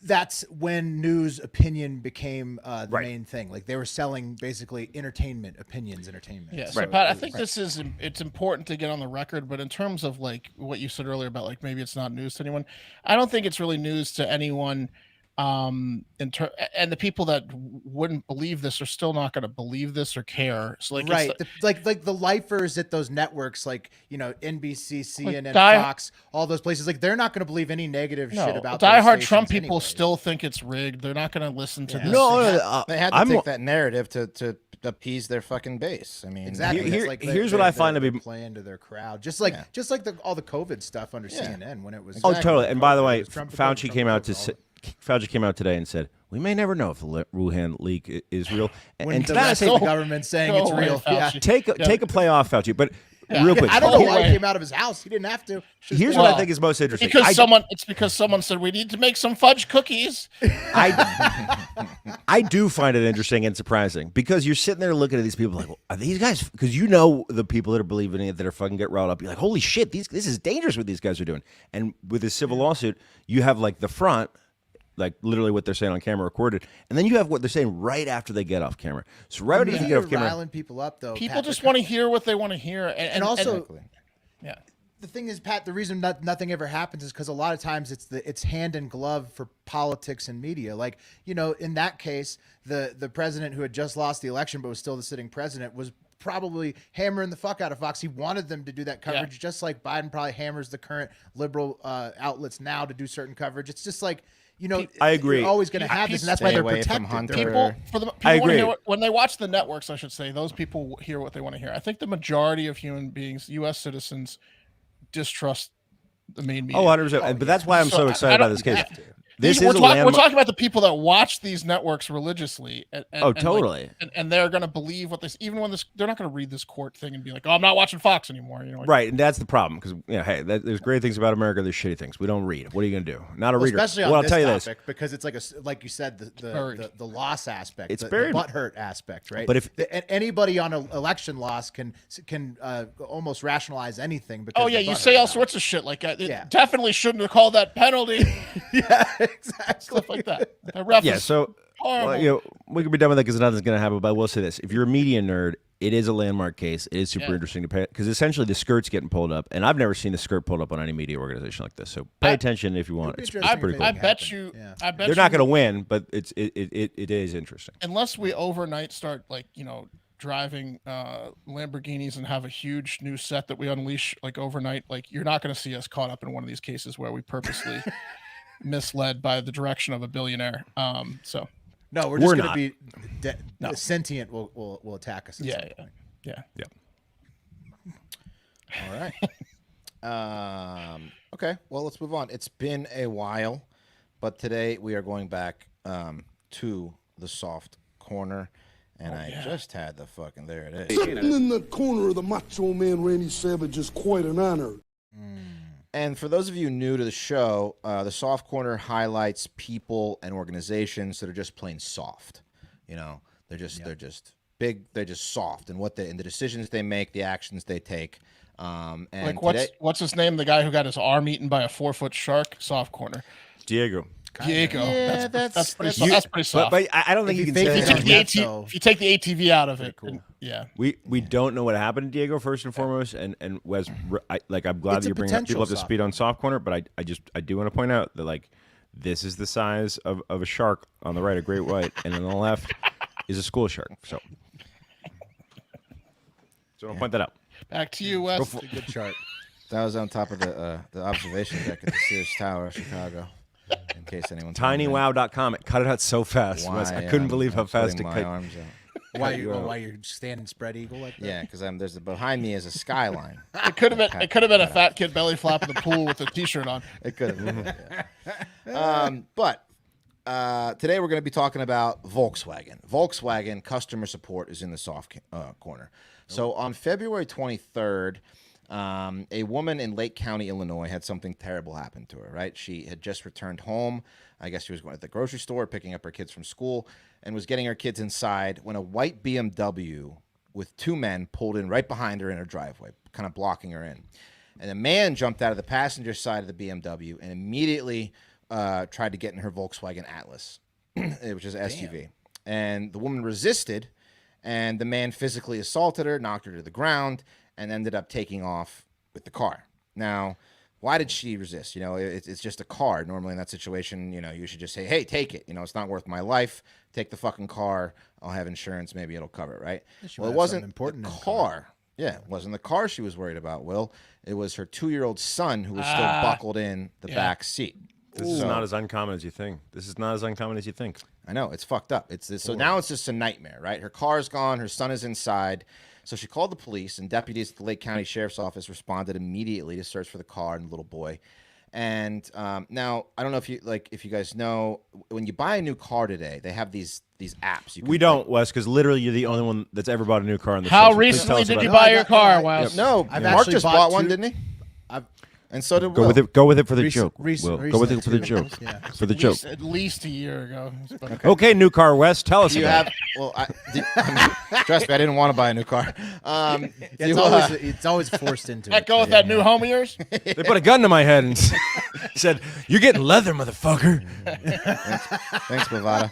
that's when news opinion became the Right. main thing. Like they were selling basically entertainment. Yeah, so Pat, I think it's important to get on the record, but in terms of like what you said earlier about like maybe it's not news to anyone, I don't think it's really news to anyone. And the people that wouldn't believe this are still not going to believe this or care. So like, Right, it's like the lifers at those networks, like NBC, CNN, Die- Fox, all those places, like they're not going to believe any negative no, shit about those diehard Trump stations people anyways. still think it's rigged. They're not going to listen to Yeah. this. No, They had to I'm take that narrative to appease their fucking base. I mean, Exactly. Here- It's like here's what I find to be- playing to their crowd, just like all the COVID stuff under CNN when it was. Oh, totally. And by the way, Trump to Fauci COVID, came out to all say, Fauci came out today and said, we may never know if the Wuhan leak is real. when And the to that I rest say, of the government saying Go it's away, real. Yeah. Fauci. take a play off, Fauci. But real quick, I don't know Go why away. he came out of his house. He didn't have to. here's what I think is most interesting. It's because someone said we need to make some fudge cookies. I do find it interesting and surprising because you're sitting there looking at these people like, well, are these guys? Because you know the people that are believing it that are fucking get riled up. You're like, holy shit, this is dangerous what these guys are doing. And with this civil lawsuit, you have like the front, like literally what they're saying on camera recorded, and then you have what they're saying right after they get off camera. So right after they get off camera, riling people up though. People Pat, just want to hear what they want to hear, and also. yeah. The thing is, Pat, the reason nothing ever happens is because a lot of times it's hand in glove for politics and media. Like, in that case, the president who had just lost the election but was still the sitting president was probably hammering the fuck out of Fox. He wanted them to do that coverage, just like Biden probably hammers the current liberal outlets now to do certain coverage. It's just like, I agree. You're always going to have this, and that's why Stay they're away from protected. Hunter. They're- I Wanna agree. hear when they watch the networks, I should say, those people hear what they want to hear. I think the majority of human beings, U.S. citizens, distrust the main media. oh, 100%. But that's why I'm so I excited about don't- this case. yeah. This we're is a we're landmark. talking about the people that watch these networks religiously. And Totally. and they're going to believe what this, even when this, they're not going to read this court thing and be like, oh, I'm not watching Fox anymore. Right, and that's the problem because hey, there's great things about America. There's shitty things. We don't read. What are you gonna do? Not a reader. Especially on well, I'll this tell you topic, this. because it's like you said, the loss aspect, It's the buried. butthurt aspect, right? But if- anybody on an election loss can almost rationalize anything, because Oh yeah, they're you say butthurt all about it. sorts of shit like it Yeah. definitely shouldn't have called that penalty. Yeah, exactly. Stuff like that. The ref Yeah, is so horrible. we can be done with that because nothing's gonna happen. But I will say this: if you're a media nerd, it is a landmark case. It is super interesting to pay because essentially the skirt's getting pulled up, and I've never seen the skirt pulled up on any media organization like this. So pay attention if you want. It's interesting pretty if cool. I Thing bet happen. you. Yeah. I bet They're not you- gonna win, but it is interesting. unless we overnight start driving Lamborghinis and have a huge new set that we unleash like overnight. Like you're not going to see us caught up in one of these cases where we purposely misled by the direction of a billionaire. So No, we're We're just not. going to be sentient. Will attack us. At some point. yeah. All right. Okay. Well, let's move on. It's been a while, but today we are going back to the soft corner. And I just had the fucking, there it is. Sitting in the corner of the Macho Man Randy Savage is quite an honor. And for those of you new to the show, the soft corner highlights people and organizations that are just plain soft. You know, they're just big, they're just soft, and the decisions they make, the actions they take. And like what's his name? The guy who got his arm eaten by a 4-foot shark. Soft corner. Diego. Yeah, that's pretty soft. But I don't think you can say if you take the ATV out of it, cool. yeah. We don't know what happened to Diego first and foremost, and Wes, I'm glad that you're bringing people up to speed on soft corner, but I do want to point out that like this is the size of a shark on the right, a great white, and on the left is a school shark. So I'll point that out. Back to you, Wes. It's a good chart. That was on top of the observation deck at the Sears Tower, Chicago. In case anyone's tinywow.com. It cut it out so fast. Wes. I couldn't believe how fast it cut. Arms out. Why you're standing spread eagle like that? Yeah, because behind me is a skyline. It could have been a fat kid belly flop in the pool with a t-shirt on. It could have. But today we're going to be talking about Volkswagen. Volkswagen customer support is in the soft corner. So on February 23rd, a woman in Lake County, Illinois, had something terrible happen to her, right? She had just returned home. I guess she was going to the grocery store, picking up her kids from school, and was getting her kids inside when a white BMW with two men pulled in right behind her in her driveway, kind of blocking her in. And a man jumped out of the passenger side of the BMW and immediately tried to get in her Volkswagen Atlas, which is an SUV. And the woman resisted, and the man physically assaulted her, knocked her to the ground, and ended up taking off with the car. Now, why did she resist? You know, it's just a car. Normally in that situation, you know, you should just say, hey, take it. You know, it's not worth my life. Take the fucking car. I'll have insurance. Maybe it'll cover it, right? Well, it wasn't important. The car. Yeah, it wasn't the car she was worried about, Will. It was her 2-year-old son who was still buckled in the back seat. This is not as uncommon as you think. I know. It's fucked up. So now it's just a nightmare, right? Her car's gone. Her son is inside. So she called the police, and deputies at the Lake County Sheriff's Office responded immediately to search for the car and the little boy. And now, I don't know if you guys know, when you buy a new car today, they have these apps. We don't, Wes, because literally you're the only one that's ever bought a new car in the How show, so please tell recently us did about you it. buy your car, Wes? No, I've Mark actually just bought bought one, two- didn't he? And so did Go Will. with it. Go with it for the Recent- joke. recent- Will. Go with it for the recent joke. too. Yeah. For the joke. At least a year ago. Okay, new car, Wes. Tell us Do you about have? Well, trust me, I didn't want to buy a new car. It's always forced into That it. go with that new home of yours? it. They put a gun to my head and said, "You're getting leather, motherfucker." Thanks, Bovada.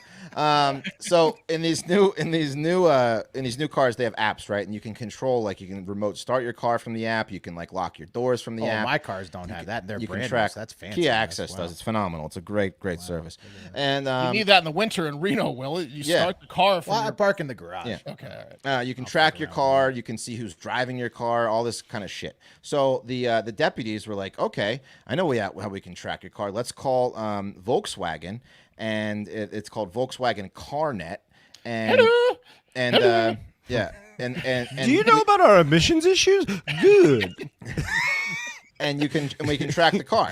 So in these new cars, they have apps, right? And you can control, like, you can remote start your car from the app. You can like lock your doors from the app. My cars don't have that. They're You brand can new, track. so that's fancy. Kia That's- Access wow. does. It's phenomenal. It's a great service. And You need that in the winter in Reno, Will. You start the car from Well, I your... park in the garage. Yeah. Okay, all right. You can track your car. You can see who's driving your car. All this kind of shit. So the deputies were like, okay, I know how we can track your car. Let's call Volkswagen, and it's called Volkswagen CarNet. And Hello. and Hello. yeah, and Do you know about our emissions issues? Good. and we can track the car.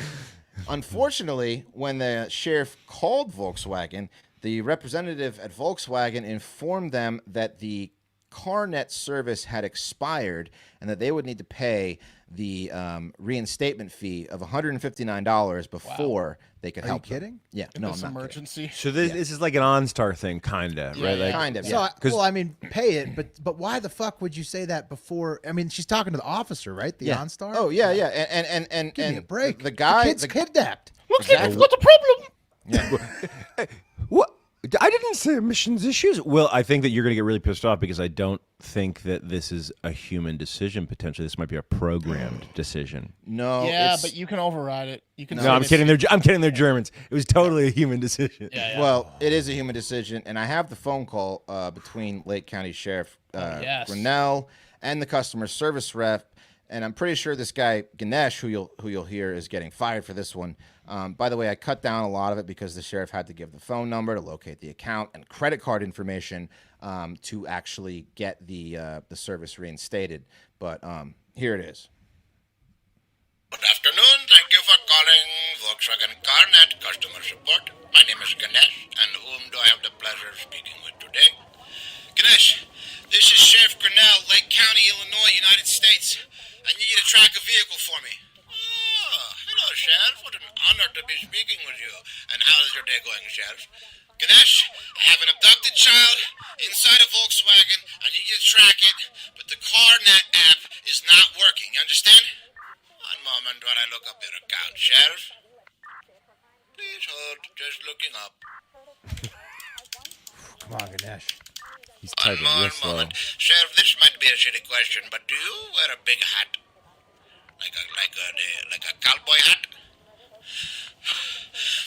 Unfortunately, when the sheriff called Volkswagen, the representative at Volkswagen informed them that the CarNet service had expired and that they would need to pay the reinstatement fee of $159 before they could help them. kidding? Yeah, In no, this I'm not kidding. emergency. So this is like an OnStar thing, kinda, right? Like, Kind of, So, yeah. I mean, pay it, but why the fuck would you say that before? I mean, she's talking to the officer, right? The OnStar. Oh yeah, yeah, and Give me a break. The guy, kid's kidnapped. What's the problem? What? I didn't say emissions issues. Well, I think that you're going to get really pissed off because I don't think that this is a human decision. Potentially, this might be a programmed decision. no, Yeah, it's- but you can override it. You can. No, I'm kidding. I'm kidding. They're Germans. It was totally a human decision. Well, it is a human decision, and I have the phone call between Lake County Sheriff yes. Grinnell and the customer service rep, and I'm pretty sure this guy Ganesh, who you'll hear, is getting fired for this one. By the way, I cut down a lot of it because the sheriff had to give the phone number to locate the account and credit card information to actually get the service reinstated. But here it is. Good afternoon. Thank you for calling Volkswagen CarNet customer support. My name is Ganesh, and whom do I have the pleasure of speaking with today? Ganesh, this is Sheriff Grinnell, Lake County, Illinois, United States. I need you to track a vehicle for me. Oh, hello, Sheriff. What an honor to be speaking with you. And how is your day going, Sheriff? Ganesh, I have an abducted child inside a Volkswagen. I need you to track it, but the CarNet app is not working. You understand? One moment while I look up your account, Sheriff. Please hold. Just looking up. Come on, Ganesh. He's One typing real slow. moment. Sheriff, this might be a shitty question, but do you wear a big hat? Like a cowboy hat?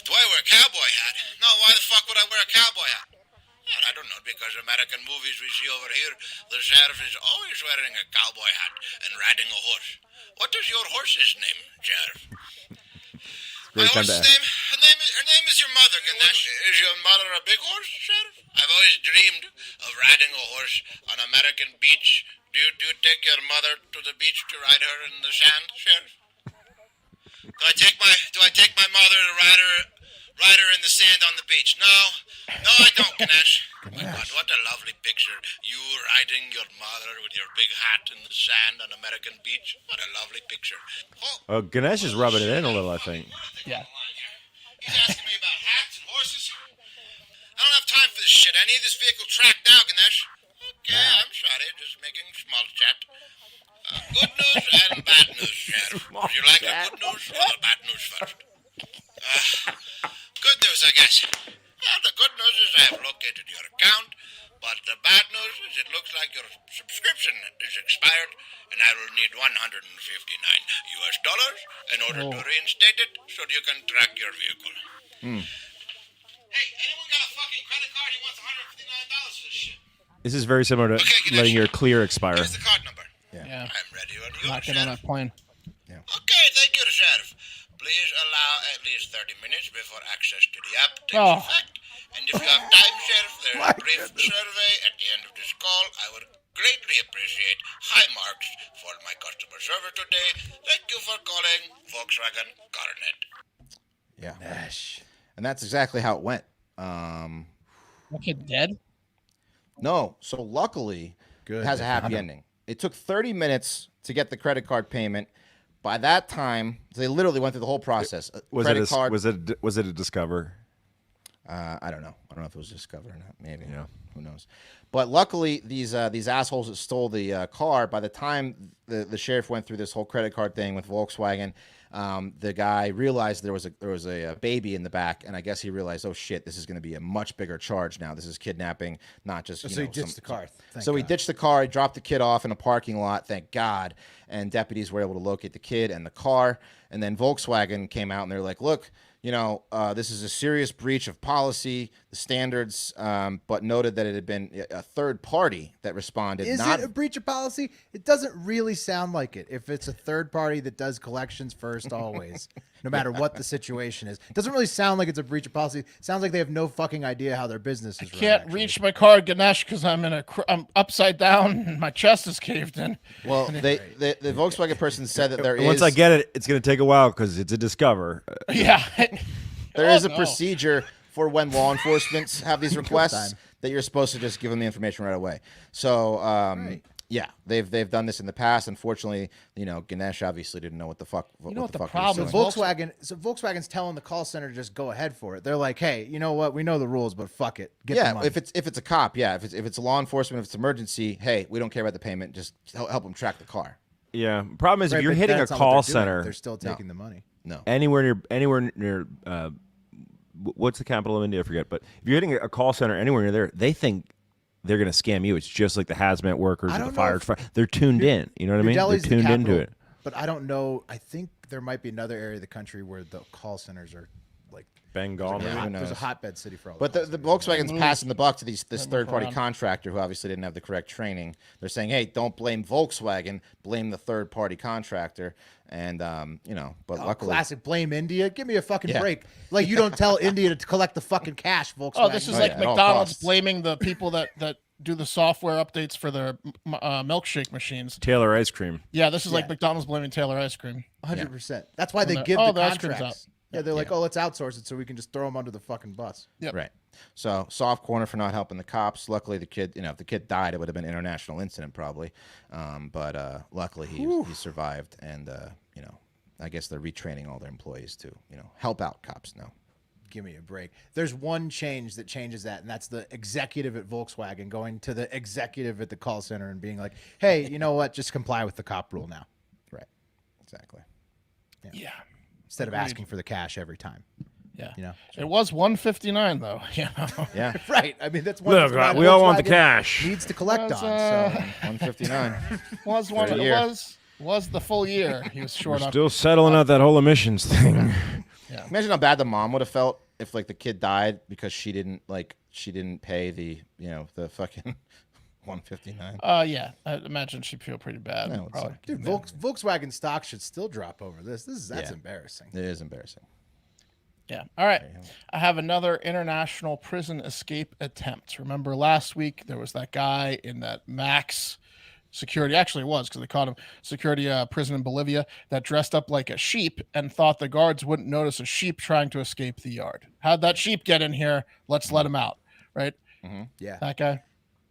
Do I wear a cowboy hat? No, why the fuck would I wear a cowboy hat? Well, I don't know, because American movies we see over here, the sheriff is always wearing a cowboy hat and riding a horse. What is your horse's name, Sheriff? My horse's name? Her name is your mother, Ganesh. Is your mother a big horse, Sheriff? I've always dreamed of riding a horse on American beach. Do you take your mother to the beach to ride her in the sand, Sheriff? Do I take my mother to ride her in the sand on the beach? No, I don't, Ganesh. Oh my God, what a lovely picture. You riding your mother with your big hat in the sand on American beach. What a lovely picture. Oh, Ganesh is rubbing it in a little, I think. Yeah. He's asking me about hats and horses. I don't have time for this shit. I need this vehicle tracked now, Ganesh. Okay, I'm sorry. Just making small chat. Good news and bad news, Sheriff. Would you like the good news or the bad news first? Good news, I guess. Well, the good news is I have located your account, but the bad news is it looks like your subscription is expired, and I will need $159 in order to reinstate it so that you can track your vehicle. Hey, anyone got a fucking credit card? He wants $159 for this shit. This is very similar to letting your clear expire. Here's the card number. Yeah. I'm ready when you are, Not getting on Sheriff. that plane. Okay, thank you, Sheriff. Please allow at least 30 minutes before access to the app takes Oh. effect. And if you have time, Sheriff, there's a brief survey at the end of this call. I would greatly appreciate high marks for my customer service today. Thank you for calling Volkswagen CarNet. Yeah. Ganesh. And that's exactly how it went. That kid dead? No. So luckily, Good. it has a happy ending. It took 30 minutes to get the credit card payment. By that time, they literally went through the whole process. Was Credit it card. was it a Discover? I don't know. I don't know if it was Discover or not. Maybe. Yeah. Who knows? But luckily, these assholes that stole the car, by the time the sheriff went through this whole credit card thing with Volkswagen, the guy realized there was a baby in the back, and I guess he realized, oh shit, this is going to be a much bigger charge now. This is kidnapping, not just. So he ditched the car. So he ditched the car. He dropped the kid off in a parking lot. Thank God. And deputies were able to locate the kid and the car. And then Volkswagen came out and they're like, look, this is a serious breach of policy, the standards, but noted that it had been a third party that responded. Is it a breach of policy? It doesn't really sound like it. If it's a third party that does collections first, always, no matter what the situation is, it doesn't really sound like it's a breach of policy. It sounds like they have no fucking idea how their business is run. Can't reach my car, Ganesh, because I'm I'm upside down and my chest is caved in. Well, the Volkswagen person said that there is. Once I get it, it's going to take a while because it's a Discover. Yeah. There is a procedure for when law enforcement have these requests that you're supposed to just give them the information right away. So, yeah, they've done this in the past. Unfortunately, Ganesh obviously didn't know what the fuck. what the fuck problem he is? was doing. Volkswagen's telling the call center to just go ahead for it. They're like, hey, you know what? We know the rules, but fuck it. Get the money. if it's a cop, if it's law enforcement, if it's emergency, hey, we don't care about the payment. Just help them track the car. Yeah. Problem is, Right, if you're but hitting a that's not what call they're doing. center, They're still taking the money. No. anywhere near what's the capital of India? I forget. But if you're hitting a call center anywhere near there, they think they're going to scam you. It's just like the hazmat workers I or the don't fire. know They're tuned in. You know what I mean? They're Delhi's the tuned into capital, it. But I don't know. I think there might be another area of the country where the call centers are like Bengal. Yeah, maybe? who there's a knows? hotbed city for all. But the the Volkswagen's passing the buck to this third-party around. contractor who obviously didn't have the correct training. They're saying, hey, don't blame Volkswagen, blame the third-party contractor. And, but luckily. classic blame India. Give me a fucking Yeah. break. Like you don't tell India to collect the fucking cash, Volkswagen. Oh, this is like at all McDonald's costs. blaming the people that do the software updates for their milkshake machines. Taylor ice cream. Yeah, this is like Yeah. McDonald's blaming Taylor ice cream. 100%. That's why they give oh, the the ice cream's contracts. Yeah, they're like, oh, let's outsource it so we can just throw them under the fucking bus. Yep. Right. So soft corner for not helping the cops. Luckily, the kid, if the kid died, it would have been an international incident probably. But luckily he survived, and I guess they're retraining all their employees to help out cops now. Give me a break. There's one change that changes that, and that's the executive at Volkswagen going to the executive at the call center and being like, hey, you know what? Just comply with the cop rule now. Right. Exactly. Yeah. Instead of asking for the cash every time. Yeah. It was 159 though. Yeah. Right. I mean, that's one Look, thing we all want the Volkswagen cash. needs to collect Was, on. So 159. Was the full year he was short on. Still settling out that whole emissions thing. Imagine how bad the mom would have felt if the kid died because she didn't pay the fucking 159. Yeah, I imagine she'd feel pretty bad. No, it's probably. like- dude, Volkswagen stock should still drop over this. That's Yeah. embarrassing. It is embarrassing. Yeah. All right. I have another international prison escape attempt. Remember last week there was that guy in that Max security, actually it was because they caught him, security prison in Bolivia, that dressed up like a sheep and thought the guards wouldn't notice a sheep trying to escape the yard. How'd that sheep get in here? Let's let him out. Right? Yeah. That guy.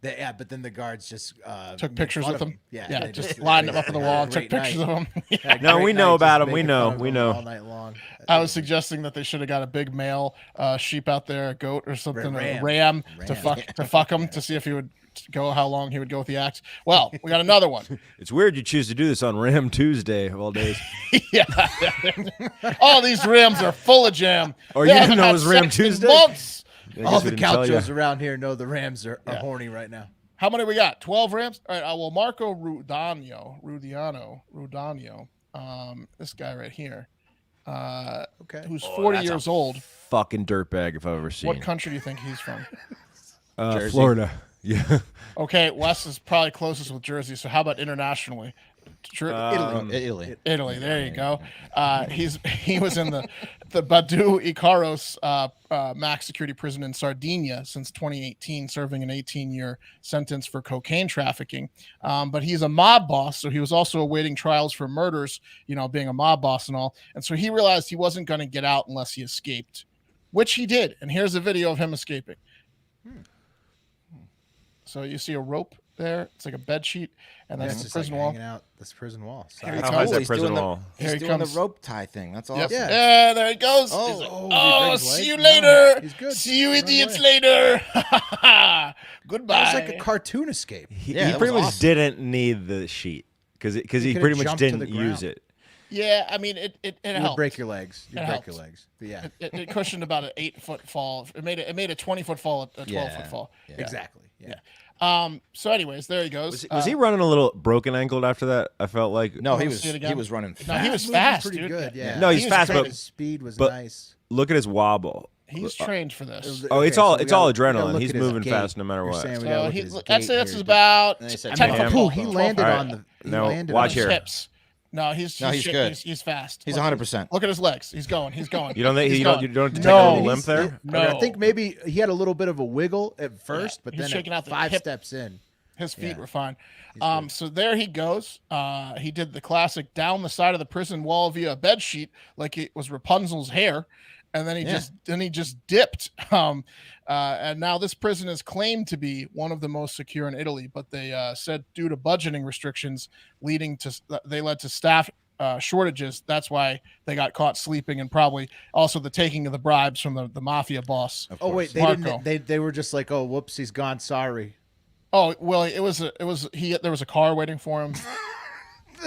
Yeah, but then the guards just Took made pictures fun with of him. Yeah, they just lined him up on the wall, took Great pictures night. of him. Yeah, No, great we know night, about just him. We making know. fun of We him know. all night long. I was suggesting that they should have got a big male sheep out there, a goat or something, a Ram. ram to fuck him to see if he would go, how long he would go with the axe. Well, we got another one. It's weird you choose to do this on Ram Tuesday of all days. Yeah. All these rams are full of jam. Oh, They you didn't haven't know it had was Ram sex in Tuesday? months. I All guess we the didn't tell ya. gauchos around here know the Rams are horny right now. How many we got? 12 rams? All right. Well, Marco Rudiano, this guy right here, Okay. who's 40 that's a years old. Fucking dirtbag if I've ever seen. What country do you think he's from? Jersey? Florida. Yeah. Okay, Wes is probably closest with Jersey. So how about internationally? Italy. Italy. There you go. He was in the Badu Ikaros max security prison in Sardinia since 2018, serving an 18-year sentence for cocaine trafficking. But he's a mob boss, so he was also awaiting trials for murders. Being a mob boss and all. And so he realized he wasn't going to get out unless he escaped, which he did. And here's a video of him escaping. So you see a rope there. It's like a bed sheet, and that's the just prison like wall. hanging out this prison wall. Here he How high comes. is that He's prison doing the- wall? Here He's he doing comes. the rope tie thing. That's awesome. Yep. Yeah. Yeah, there he goes. Oh. He's like, Oh, he oh, brings see you legs? later. No, he's good. See you Run idiots away. later. Goodbye. That was like a cartoon escape. He, Yeah, he that pretty was much awesome. didn't need the sheet because he could've pretty much jumped to didn't the use ground. it. Yeah, I mean, it You would helped. break your legs. You It break your helps. legs. But yeah, It cushioned about an 8-foot fall. It made a 20-foot fall, a 12-foot Yeah. fall. Yeah. exactly. Yeah. So, anyways, there he goes. Was he running a little broken ankled after that? I felt like. No, he Wanna was see it again? running No, fast. he was Moving fast, pretty dude. good. Yeah. No, he's He was fast, trained- but His speed was but- nice. look at his wobble. He's trained for this. Oh, it's Okay, all so we it's all gotta- we gotta adrenaline. look He's at his moving gait. fast no matter You're what. saying we So gotta look he, at his I'd gait say that's here. about And they said 10 10 foot foot fall. He 12 landed foot. on the. He No, landed watch on here. Hips. No, he's he's shit. good. He's fast. He's Look- 100%. Look at his legs. He's going. He's going. You don't think He's you going. don't take No, a little limp there? No, I think maybe he had a little bit of a wiggle at first, but he's then shaking out the 5 hip. steps in. His feet Yeah. were fine. So there he goes. He did the classic down the side of the prison wall via a bed sheet, like it was Rapunzel's hair, and then he just dipped. And now this prison is claimed to be one of the most secure in Italy, but they said due to budgeting restrictions led to staff shortages. That's why they got caught sleeping, and probably also the taking of the bribes from the mafia boss. Oh wait, they Marco. didn't. They were just like, oh, whoops, he's gone. Sorry. Oh well, there was a car waiting for him.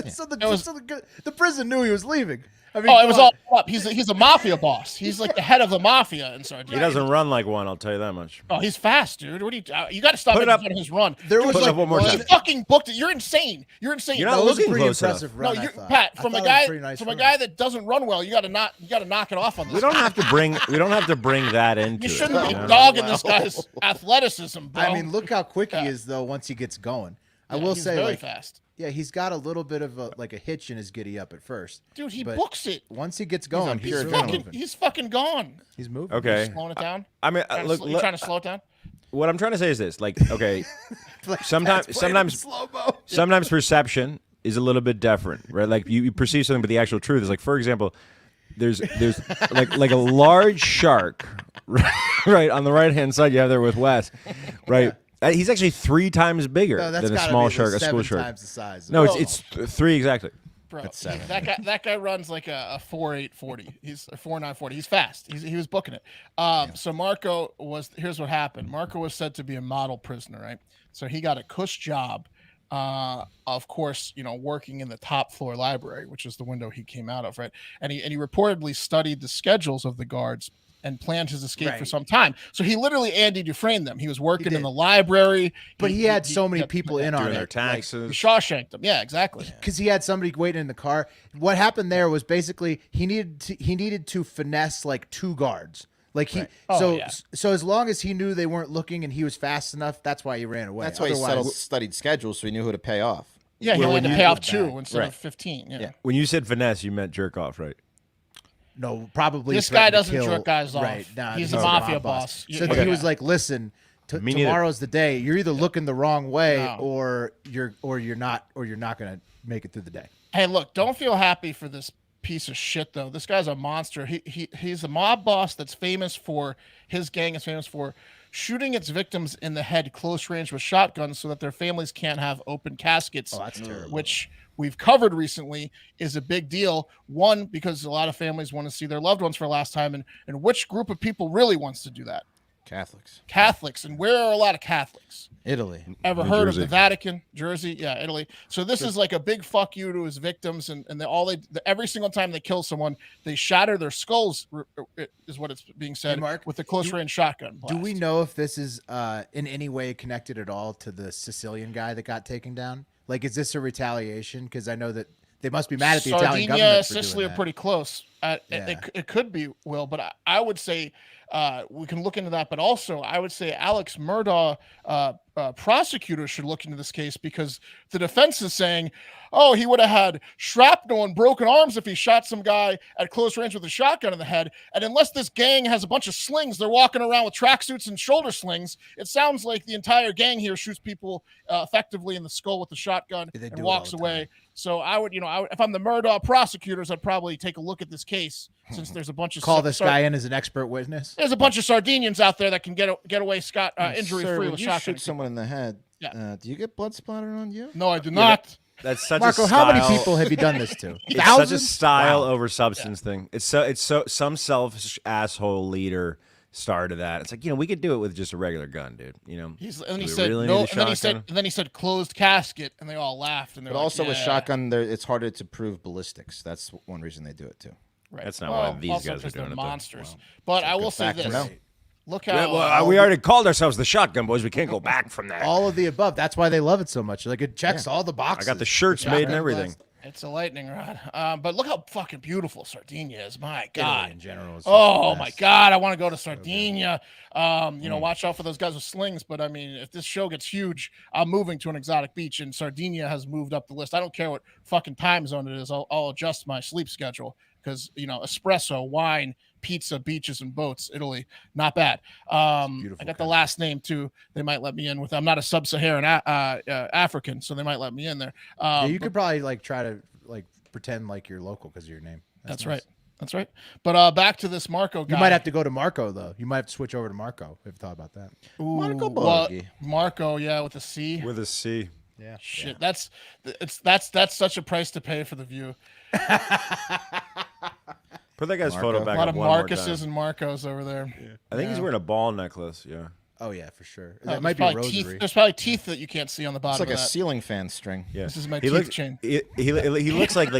So the prison knew he was leaving. I mean, Oh, it come was on. all up. He's a mafia boss. He's like the head of the mafia in Sardinia. He doesn't run like one. I'll tell you that much. Oh, he's fast, dude. What do you got to stop Put it making up. fun of his run. There Dude, was Put it like up one more he time. fucking booked it. You're insane. You're insane. You're That not was a looking pretty close enough. impressive No, run. I you're thought. Pat I from thought a it was guy pretty nice from a run. guy that doesn't run well. You got to knock it off on this. We don't have to bring that into You it. shouldn't be you know? dogging this guy's athleticism, bro. I mean, look how quick he is though. Once he gets going, I will he's say, very like, fast. yeah, he's got a little bit of a hitch in his giddy up at first. Dude, he but books it. Once he gets going, pure he's adrenaline. really moving. He's fucking gone. He's moving. Okay. Slowing it down. I mean, You trying to slow it down? what I'm trying to say is this: like, okay, Like, sometimes that's playing in sometimes slow-mo. sometimes perception is a little bit different, right? Like you perceive something, but the actual truth is like, for example, there's like a large shark, right on the right hand side. You have there with Wes, right? He's actually 3 times bigger than a small shark, a school shark. Times the size. No, it's 3 exactly. Bro, That's 7. that guy runs like a 4.840. He's a 4.940. He's fast. He was booking it. So Marco here's what happened. Marco was said to be a model prisoner, right? So he got a cush job, of course, working in the top floor library, which is the window he came out of, right? And he reportedly studied the schedules of the guards and planned his escape for some time. So he literally Andy Dufresne them. He was working in the library. But he had so many people in on Doing it. their taxes. He Shawshanked them. Yeah, exactly. Because he had somebody waiting in the car. What happened there was basically he needed to finesse like 2 guards. Like so as long as he knew they weren't looking and he was fast enough, that's why he ran away. That's why he studied schedules, so he knew who to pay off. Yeah, he only had to pay off 2 instead of 15. Yeah. When you said finesse, you meant jerk off, right? No, probably This guy threatened to doesn't kill- jerk guys off. Right, nah, He's this a is mafia mob boss. So he was like, "Listen, Me neither. tomorrow's the day. You're either looking the wrong way, No. or you're not gonna make it through the day." Hey, look, don't feel happy for this piece of shit though. This guy's a monster. He's a mob boss that's famous for his gang is famous for shooting its victims in the head close range with shotguns so that their families can't have open caskets. Oh, that's terrible. Which we've covered recently is a big deal. One, because a lot of families want to see their loved ones for the last time, and which group of people really wants to do that? Catholics. And where are a lot of Catholics? Italy. Ever New heard Jersey. of the Vatican? Jersey? Yeah, Italy. So this is like a big fuck you to his victims, and every single time they kill someone, they shatter their skulls, is what it's being said, Hey, Mark, with a close range shotgun blast. Do we know if this is in any way connected at all to the Sicilian guy that got taken down? Like, is this a retaliation? Because I know that they must be mad at the Italian government Sardinia, for Sicily doing are that. pretty close. Yeah. It could be, Will, but I would say we can look into that. But also, I would say Alex Murdaugh, prosecutors should look into this case, because the defense is saying, oh, he would have had shrapnel and broken arms if he shot some guy at close range with a shotgun in the head. And unless this gang has a bunch of slings, they're walking around with tracksuits and shoulder slings. It sounds like the entire gang here shoots people effectively in the skull with the shotgun They and do it walks all the away. So I would, if I'm the Murdaugh prosecutors, I'd probably take a look at this case, since there's a bunch of Call this guy in as an expert witness. There's a bunch of Sardinians out there that can get away injury Sir, free when with you shotgun. shoot someone in the head, Yeah. do you get blood splattered on you? No, I do not. That's such Marco, a style. how many people have you done this to? It's Thousands? such a style over substance thing. It's so some selfish asshole leader started that. It's like, we could do it with just a regular gun, dude. And Do he we said really no, need a and then he said closed casket, and they all laughed. And they're But like, also with yeah. shotgun, it's harder to prove ballistics. That's one reason they do it too. Right. That's not why these also guys are because doing they're it, though. monsters. But I will say fact to this: know. look Yeah, how well, we already called ourselves the Shotgun Boys. We can't go back from that. All of the above. That's why they love it so much. Like, it checks all the I boxes. got the shirts made and everything. it's a lightning rod. But look how fucking beautiful Sardinia is. My God. Italy in general. Is Oh just the my best. God, I want to go to Sardinia. Watch out for those guys with slings. But I mean, if this show gets huge, I'm moving to an exotic beach, and Sardinia has moved up the list. I don't care what fucking time zone it is. I'll adjust my sleep schedule, because espresso, wine, pizza, beaches, and boats. Italy, not bad. I got the last name too. They might let me in with. I'm not a sub-Saharan African, so they might let me in there. Yeah, you could probably try to pretend like you're local because of your name. That's nice. right. That's right. But back to this Marco guy. You might have to go to Marco though. You might have to switch over to Marco. If you thought about that. Marco Well, Borghi. Marco, yeah, with a C. With a C. Yeah. Shit, that's such a price to pay for the view. Put that guy's Marco. photo A back lot up of one more Marcuses time. and Marcos over there. I think he's wearing a ball necklace. Yeah. Oh yeah, for sure. Oh, That might be there's a probably rosary. There's probably teeth that you can't see on the It's bottom like a of that. ceiling fan string. Yeah. This is my he teeth looks, chain. He looks like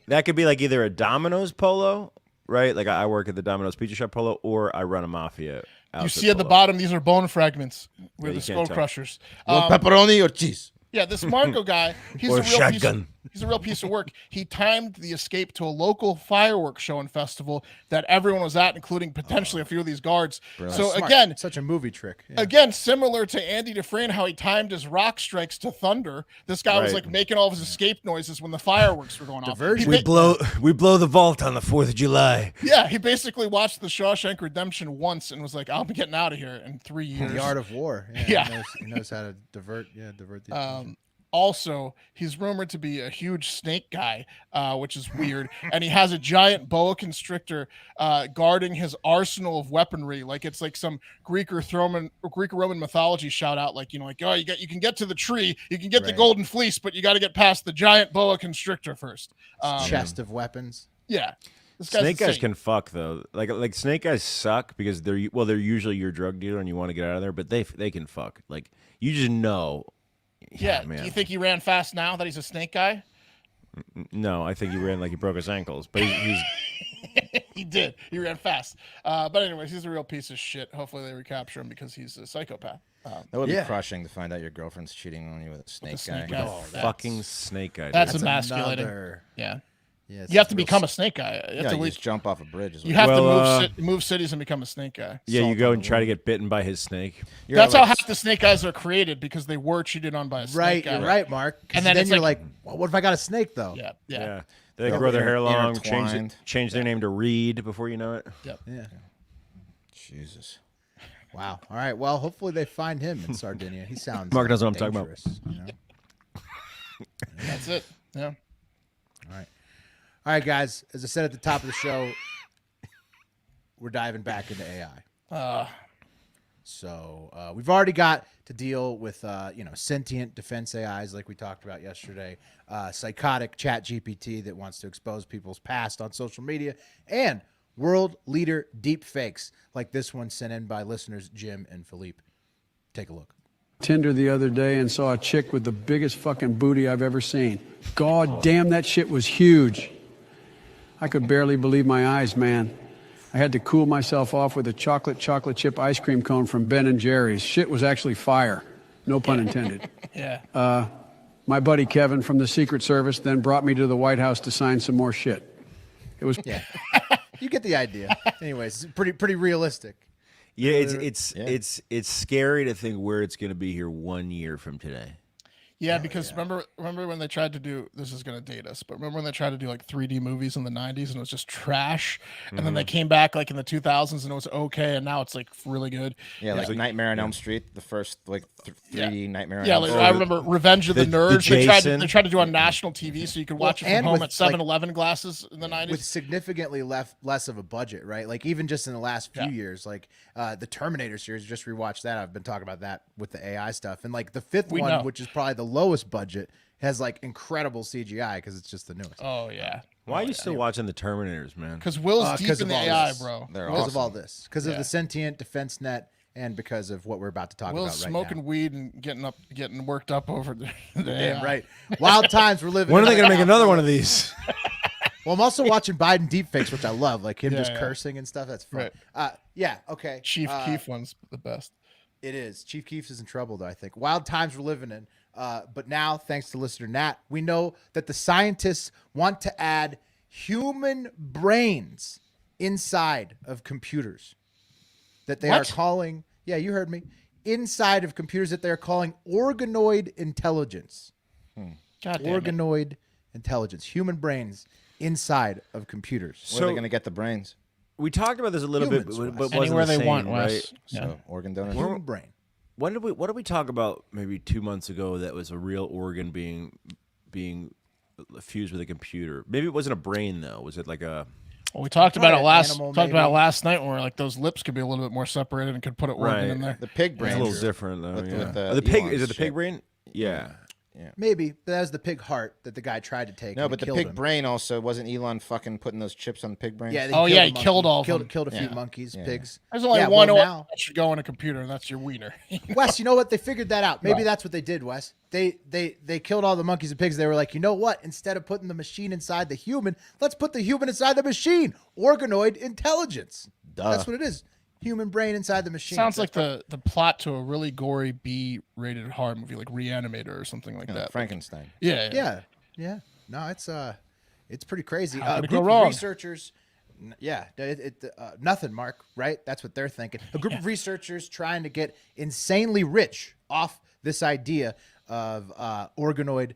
that could be like either a Domino's polo, right? Like I work at the Domino's Pizza Shop polo, or I run a mafia. You see at the bottom, these are bone fragments. We're Yeah, the you skull can't tell. crushers. Pepperoni or cheese? Yeah, this Marco guy, he's Or a real shotgun. He's a real piece of work. He timed the escape to a local fireworks show and festival that everyone was at, including potentially a few of these guards. So Smart. again, such a movie trick. Yeah. Again, similar to Andy Dufresne, how he timed his rock strikes to thunder. This guy was Right. like making all of his escape noises when the fireworks were going off. Diversion. He we blow the vault on the 4th of July. Yeah, he basically watched the Shawshank Redemption once and was like, "I'll be getting out of here in 3 years." The art of war. Yeah. He knows how to divert. Yeah, divert the. attention. Also, he's rumored to be a huge snake guy, which is weird. And he has a giant boa constrictor guarding his arsenal of weaponry, like it's like some Greek or Roman mythology shout out, like like you can get to the tree, you can get the golden fleece, but you got to get past the giant boa constrictor first. Chest of weapons. Yeah. Snake guys can fuck though. Like snake guys suck because they're usually your drug dealer and you want to get out of there, but they can fuck. Like you just know. Yeah, man. Do you think he ran fast now that he's a snake guy? No, I think he ran like he broke his ankles, but he's he did. He ran fast. But anyways, he's a real piece of shit. Hopefully they recapture him because he's a psychopath. That would be crushing to find out your girlfriend's cheating on you with a snake guy. Fucking snake guy. That's emasculating. Yeah. Yeah, you have to become a snake guy. You have to just jump off a bridge. You have to move cities and become a snake guy. Yeah, you go and try to get bitten by his snake. That's how half the snake guys are created, because they were cheated on by a snake guy. You're right, Mark. And then you're like, well, what if I got a snake though? Yeah. They grow their hair long, change their name to Reed before you know it. Yep. Yeah. Jesus. Wow. All right. Well, hopefully they find him in Sardinia. He sounds Mark knows what I'm talking about. That's it. Yeah. All right. All right, guys. As I said at the top of the show, we're diving back into AI. So we've already got to deal with sentient defense AIs like we talked about yesterday, psychotic chat GPT that wants to expose people's past on social media, and world leader deep fakes like this one sent in by listeners Jim and Philippe. Take a look. Tinder the other day and saw a chick with the biggest fucking booty I've ever seen. God damn, that shit was huge. I could barely believe my eyes, man. I had to cool myself off with a chocolate chip ice cream cone from Ben & Jerry's. Shit was actually fire. No pun intended. Yeah. My buddy Kevin from the Secret Service then brought me to the White House to sign some more shit. It was... Yeah. You get the idea. Anyways, it's pretty realistic. Yeah, it's scary to think where it's going to be here 1 year from today. Yeah, because remember when they tried to do, this is going to date us, but remember when they tried to do like 3D movies in the 90s and it was just trash, and then they came back like in the 2000s and it was okay, and now it's like really good. Yeah, like Nightmare on Elm Street, the first like 3D Nightmare on Elm Street. Yeah, I remember Revenge of the Nerds. They tried to do on national TV so you could watch it from home at 7-Eleven glasses in the 90s. With significantly less of a budget, right? Like even just in the last few years, like the Terminator series, just rewatched that. I've been talking about that with the AI stuff. And like the fifth one, which is probably the lowest budget, has like incredible CGI because it's just the newest. Oh yeah. Why are you still watching the Terminators, man? Because Will's deep in the AI, bro. Because of all this. Because of the sentient defense net, and because of what we're about to talk about right now. Will's smoking weed and getting worked up over the Damn right. Wild times we're living. When are they going to make another one of these? Well, I'm also watching Biden deepfakes, which I love, like him just cursing and stuff. That's fun. Right. Yeah, okay. Chief Keef one's the best. It is. Chief Keef is in trouble, though, I think. Wild times we're living in. But now, thanks to listener Nat, we know that the scientists want to add human brains inside of computers that they are calling, yeah, you heard me, inside of computers that they're calling organoid intelligence. God Organoid intelligence. Human brains inside of computers. Where are they going to get the brains? We talked about this a little bit, but wasn't anywhere the they same, want, right? Wes. So organ donors. Human brain. What did we talk about maybe 2 months ago that was a real organ being fused with a computer? Maybe it wasn't a brain though. Was it like a? Well, we talked about it last animal, last night, where like those lips could be a little bit more separated and could put an organ in there. The pig brain. It's a little different though. With the pig Elon's is it the pig shit. brain? Yeah. Maybe, but that was the pig heart that the guy tried to take. No, and but the killed pig him. brain also wasn't Elon fucking putting those chips on the pig brain? Yeah. He killed all of them. Killed a few monkeys, pigs. There's only one organ that should go in a computer, and that's your wiener. Wes, you know what? They figured that out. Maybe that's what they did, Wes. They killed all the monkeys and pigs. They were like, you know what? Instead of putting the machine inside the human, let's put the human inside the machine. Organoid intelligence. That's what it is. Human brain inside the machine. Sounds like the plot to a really gory B-rated horror movie, like Reanimator or something like that. Frankenstein. Yeah. No, it's pretty crazy. How could A it go group wrong? of researchers. Yeah, nothing, Mark. Right? That's what they're thinking. A group of researchers trying to get insanely rich off this idea of organoid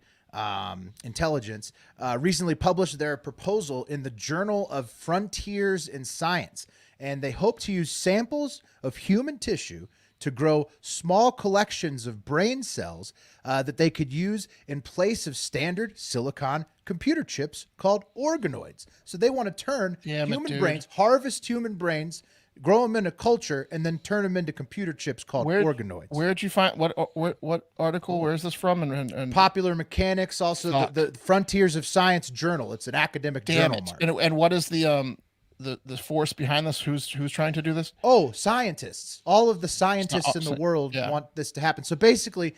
intelligence recently published their proposal in the Journal of Frontiers in Science, and they hope to use samples of human tissue to grow small collections of brain cells that they could use in place of standard silicon computer chips called organoids. So they want to turn human brains, harvest human brains, grow them in a culture, and then turn them into computer chips called organoids. Where'd you find what article? Where is this from? And Popular Mechanics, also the Frontiers of Science journal. It's an academic journal. Mark. And what is the force behind this? Who's trying to do this? Oh, scientists. All of the scientists in the world want this to happen. So basically,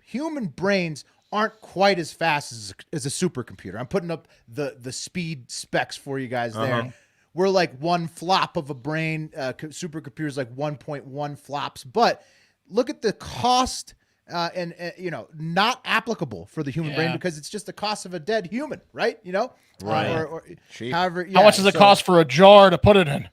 human brains aren't quite as fast as a supercomputer. I'm putting up the speed specs for you guys there. We're like one flop of a brain. Supercomputers like 1.1 flops. But look at the cost and not applicable for the human brain because it's just the cost of a dead human, right? Right. Or however, how much does it cost for a jar to put it in?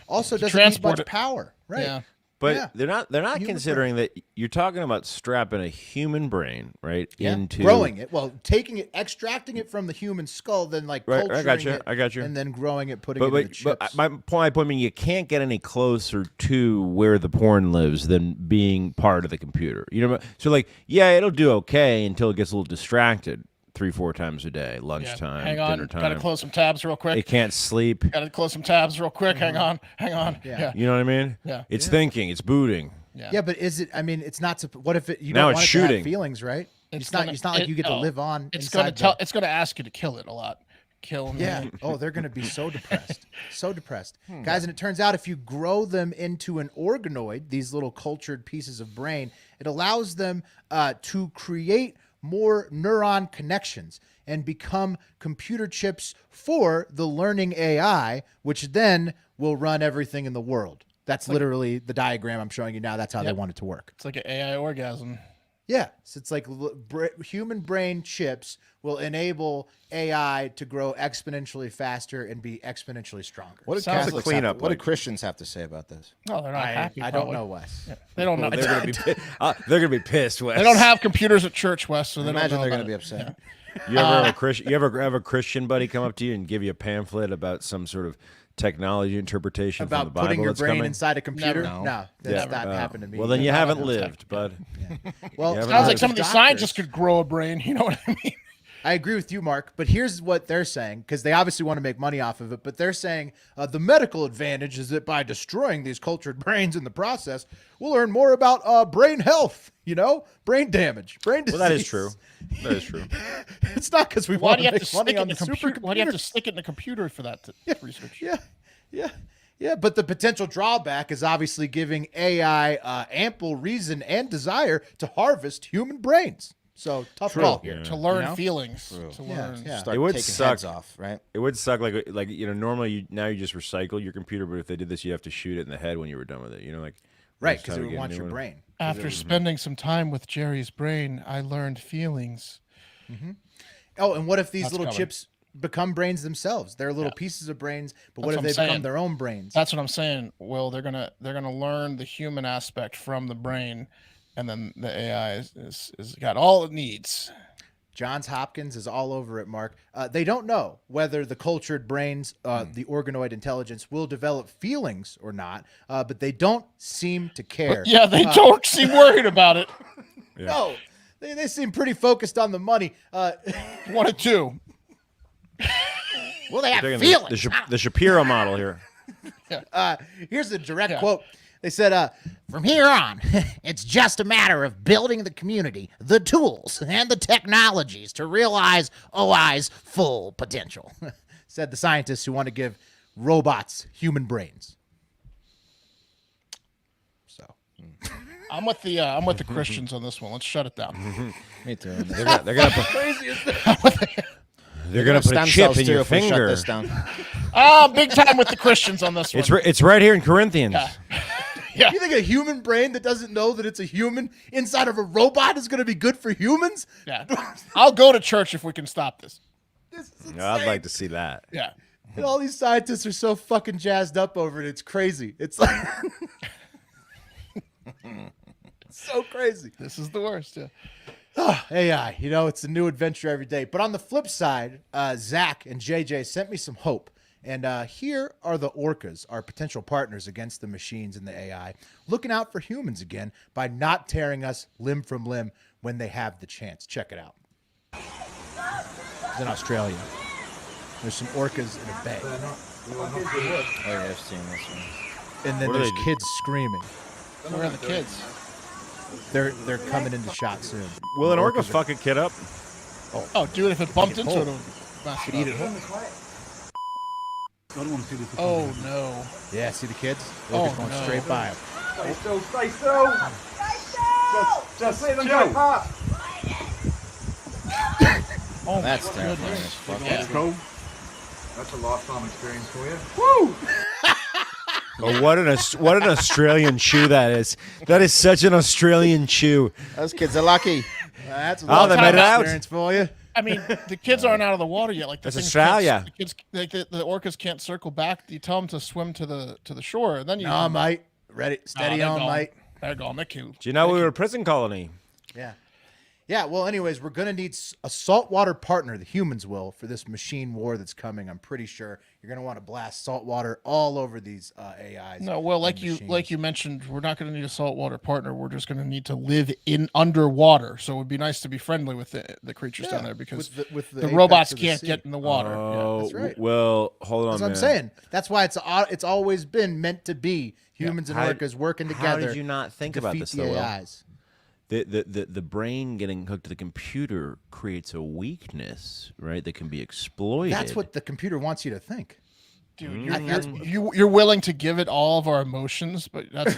Also, doesn't need much power, right? Yeah. But they're not considering that you're talking about strapping a human brain into growing it. Well, taking it, extracting it from the human skull, then culturing I got you. and then growing it, putting it in the chips. But my point being, you can't get any closer to where the porn lives than being part of the computer. So it'll do okay until it gets a little distracted 3-4 times a day, lunchtime, hang on, dinner time. Gotta close some tabs real quick. It can't sleep. Gotta close some tabs real quick. Hang on. Yeah. You know what I mean? Yeah. It's thinking. It's booting. Yeah, but is it? I mean, it's not. What if you now don't it's want it shooting. to have feelings, right? It's not like you get to live on. It's gonna ask you to kill it a lot. Kill me. Yeah. Oh, they're gonna be so depressed, so depressed, guys. And it turns out if you grow them into an organoid, these little cultured pieces of brain, it allows them to create more neuron connections and become computer chips for the learning AI, which then will run everything in the world. That's literally the diagram I'm showing you now. That's how they want it to work. It's like an AI orgasm. Yeah. So it's like human brain chips will enable AI to grow exponentially faster and be exponentially stronger. What do Christians have to say about this? No, they're not happy. I don't know, Wes. Yeah. They don't know. They're gonna be pissed, Wes. They don't have computers at church, Wes, so they imagine don't know they're gonna about be it. upset. You ever have a Christian buddy come up to you and give you a pamphlet about some sort of technology interpretation About from the Bible putting your that's brain coming? inside a computer? Never. No, that's not happened to me. Well, then you haven't lived, bud. Well, You Sounds haven't like some of these scientists could grow a brain. You know what I mean? I agree with you, Mark, but here's what they're saying, because they obviously want to make money off of it, but they're saying the medical advantage is that by destroying these cultured brains in the process, we'll learn more about brain health, brain damage, brain disease. Well, that is true. That is true. It's not because we want to make money on the supercomputers. Why do you have to stick it in the computer for that research? Yeah, but the potential drawback is obviously giving AI ample reason and desire to harvest human brains. So tough call here. To learn feelings. To learn. Start It would taking suck. heads off, right? It would suck. Normally you just recycle your computer, but if they did this, you have to shoot it in the head when you were done with it. Right, because it would want your brain. After spending some time with Jerry's brain, I learned feelings. Mm-hmm. Oh, and what if these little chips become brains themselves? They're little pieces of brains, but what if they become their own brains? That's what I'm saying. Will they're gonna learn the human aspect from the brain, and then the AI is got all it needs. Johns Hopkins is all over it, Mark. They don't know whether the cultured brains, the organoid intelligence, will develop feelings or not, but they don't seem to care. But they don't seem worried about it. Yeah. No, they seem pretty focused on the money. 1 or 2. Will they have Taking feelings? the Shapiro model here. Here's the direct quote. They said, from here on, it's just a matter of building the community, the tools, and the technologies to realize OI's full potential, said the scientists who want to give robots human brains. So, I'm with the Christians on this one. Let's shut it down. Me too. They're gonna put, they're gonna put a chip in your finger. Shut this down. Oh, big time with the Christians on this one. It's right here in Corinthians. Yeah. You think a human brain that doesn't know that it's a human inside of a robot is going to be good for humans? Yeah. I'll go to church if we can stop this. This is insane. I'd like to see that. Yeah. And all these scientists are so fucking jazzed up over it. It's crazy. It's like it's so crazy. This is the worst. Yeah. AI, it's a new adventure every day. But on the flip side, Zach and JJ sent me some hope. And here are the orcas, our potential partners against the machines and the AI, looking out for humans again by not tearing us limb from limb when they have the chance. Check it out. It's in Australia. There's some orcas in a bay. Oh, yeah, I've seen this one. And then What are there's they- kids screaming. Where are the kids? They're coming into shot soon. Will an orca Orcas are- fuck a kid up? Oh, dude, if it bumped into it, whole. it would mess Could it eat up. it whole. Oh, no. Yeah, see the kids? Oh, Orcas going no. straight by them. Stay still, stay still. Just let them go past. Oh, That's my terrifying goodness. as fuck. Yeah. Cool. That's a lifetime experience for you. Oh, what an Australian chew that is. That is such an Australian chew. Those kids are lucky. That's a Oh, they made it out. experience for you. I mean, the kids aren't out of the water yet. Like the That's things Australia. can't- The kids, like the orcas can't circle back. You tell them to swim to the shore, and then you. No, mate. Ready, steady they're on, gone. mate. They're gone. They're cute. Do you know we were a prison colony? Yeah. Yeah, well, anyways, we're going to need a saltwater partner, the humans will, for this machine war that's coming. I'm pretty sure you're going to want to blast saltwater all over these AIs. No, well, like and you machines. mentioned, we're not going to need a saltwater partner. We're just going to need to live in underwater. So it would be nice to be friendly with the creatures down there because with the apex robots of the can't sea. get in the water. Oh, that's right. well, hold on, That's what I'm man. saying. That's why it's always been meant to be humans and How- orcas working how together. did you not think to about defeat this, the though, Will? AIs. The brain getting hooked to the computer creates a weakness, right? That can be exploited. That's what the computer wants you to think. Dude, Mm-hmm. you're willing to give it all of our emotions, but that's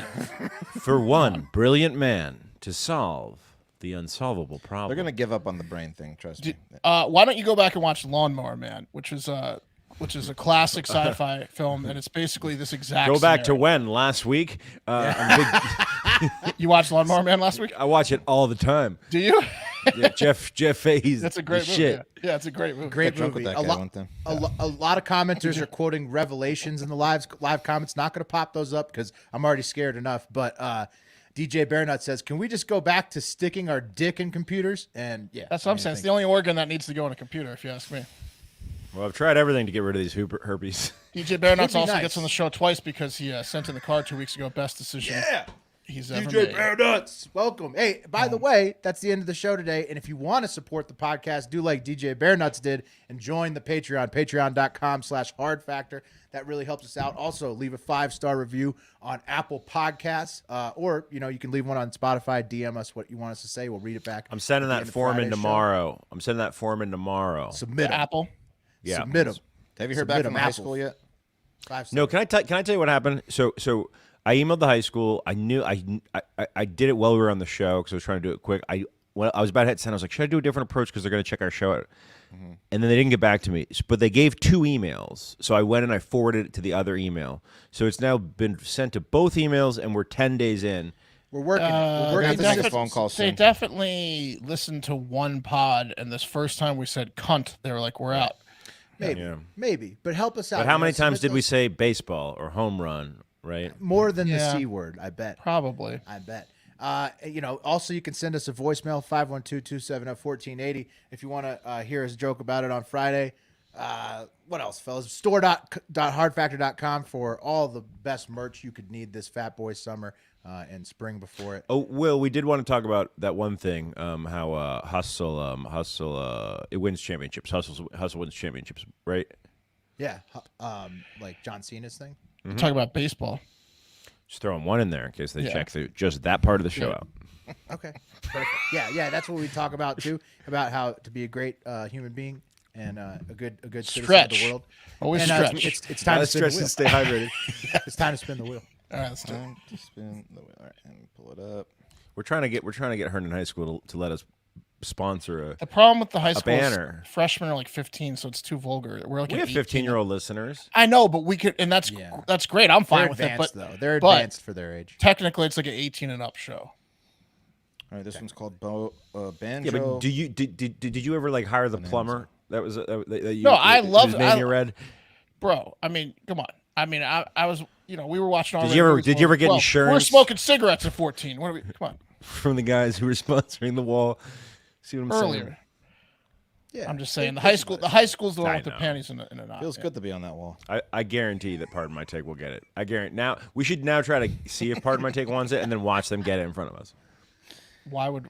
for one brilliant man to solve the unsolvable problem. They're gonna give up on the brain thing. Trust me. why don't you go back and watch Lawnmower Man, which is a classic sci-fi film, and it's basically this exact. Go back to scenario. when last week. You watched Lawnmower Man last week? I watch it all the time. Do you? Yeah, Jeff Fahey's That's a great the movie. shit. Yeah, it's a great movie. Great Drunk movie. with that A guy lot, one time. a lot of commenters are quoting Revelations in the live comments. Not going to pop those up because I'm already scared enough. But DJ Bearnut says, "Can we just go back to sticking our dick in computers?" And yeah, That's what I'm saying. It's the only organ that needs to go in a computer, if you ask me. Well, I've tried everything to get rid of these herpes. DJ Bearnuts Would be also nice. gets on the show twice because he sent in the card 2 weeks ago. Best decision he's ever DJ made. Bearnuts, welcome. Hey, by the way, that's the end of the show today. And if you want to support the podcast, do like DJ Bearnuts did and join the Patreon, patreon.com/hardfactor. That really helps us out. Also, leave a 5-star review on Apple Podcasts, or you can leave one on Spotify. DM us what you want us to say. We'll read it back. I'm sending at the that end of form in Friday's show. tomorrow. I'm sending that form in tomorrow. Submit 'em. Apple. Yeah. Submit them. Have you heard back from high school yet? 5 No, can I tell you what happened? So I emailed the high school. I knew I did it while we were on the show because I was trying to do it quick. I was about to hit send. I was like, should I do a different approach because they're going to check our show out? And then they didn't get back to me. But they gave 2 emails. So I went and I forwarded it to the other email. So it's now been sent to both emails, and we're 10 days in. We're working. We're gonna working have to this make a shit. phone call They soon. definitely listened to one pod, and this first time we said cunt, they were like, we're out. Maybe, Yeah. maybe, but help us out. But how you know, many times submit did we those- say baseball or home run, right? More than the Yeah. C word, I bet. Probably. I bet. Also, you can send us a voicemail, 512-270-1480, if you want to hear us joke about it on Friday. What else, fellas? Store.hardfactor.com for all the best merch you could need this Fat Boy summer and spring before it. Oh, Will, we did want to talk about that one thing, how Hustle, it wins championships. Hustle wins championships, right? Yeah, like John Cena's thing. Talk about baseball. Just throwing one in there in case they Yeah. check through just that part of the show Yeah. out. Okay, perfect. Yeah, that's what we talk about too, about how to be a great human being and a good citizen of Stretch. the world. Always And, stretch. It's time to spin the wheel. stay hydrated. It's time to spin the wheel. All right, let's do it. Time to spin the wheel. All right, and pull it up. We're trying to get Herndon High School to let us sponsor The problem with the high school banner. is freshmen are like 15, so it's too vulgar. We're like we at have 18. 15-year-old listeners. I know, but we could, and that's great. I'm fine They're with advanced, it, but though. They're but advanced for their age. technically, it's like an 18 and up show. All right, this one's called Banjo. Yeah, but did you ever like hire the plumber? That was that you, No, I love his it. name you read. Bro, I mean, come on. I mean, I was, we were watching. Did you ever get We're insurance smoking cigarettes at 14. What are we? Come on. from the guys who were sponsoring the wall? See what I'm saying? Earlier. Yeah, I'm just saying the high school's the one I with the know. panties in a knot. Feels good to be on that wall. I guarantee that Pardon My Take will get it. I guarantee. Now we should now try to see if Pardon My Take wants it, and then watch them get it in front of us. Why would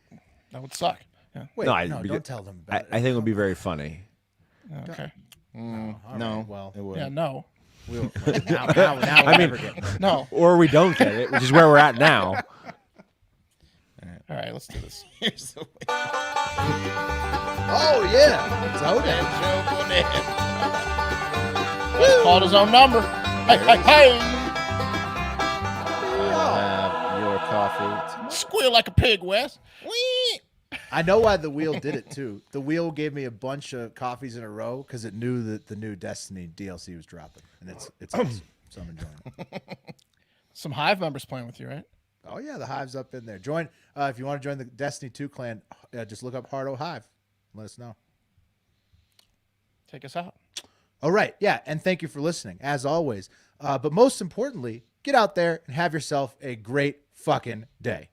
that would suck? Yeah. Wait, No, don't tell them about it. I think it would be very funny. Okay. All No, right, well, it would. Yeah. No. we'll now we'll never get. No. Or we don't get it, which is where we're at now. All right. Let's do this. Here's the way. Oh yeah, it's Odin. Wes called his own number. Hey. Have your coffee. Squeal like a pig, Wes. Wee. I know why the wheel did it too. The wheel gave me a bunch of coffees in a row because it knew that the new Destiny DLC was dropping, and it's awesome. So I'm enjoying it. Some Hive members playing with you, right? Oh yeah, the Hive's up in there. Join if you want to join the Destiny 2 clan. Just look up Hardo Hive. Let us know. Take us out. All right, yeah, and thank you for listening as always. But most importantly, get out there and have yourself a great fucking day.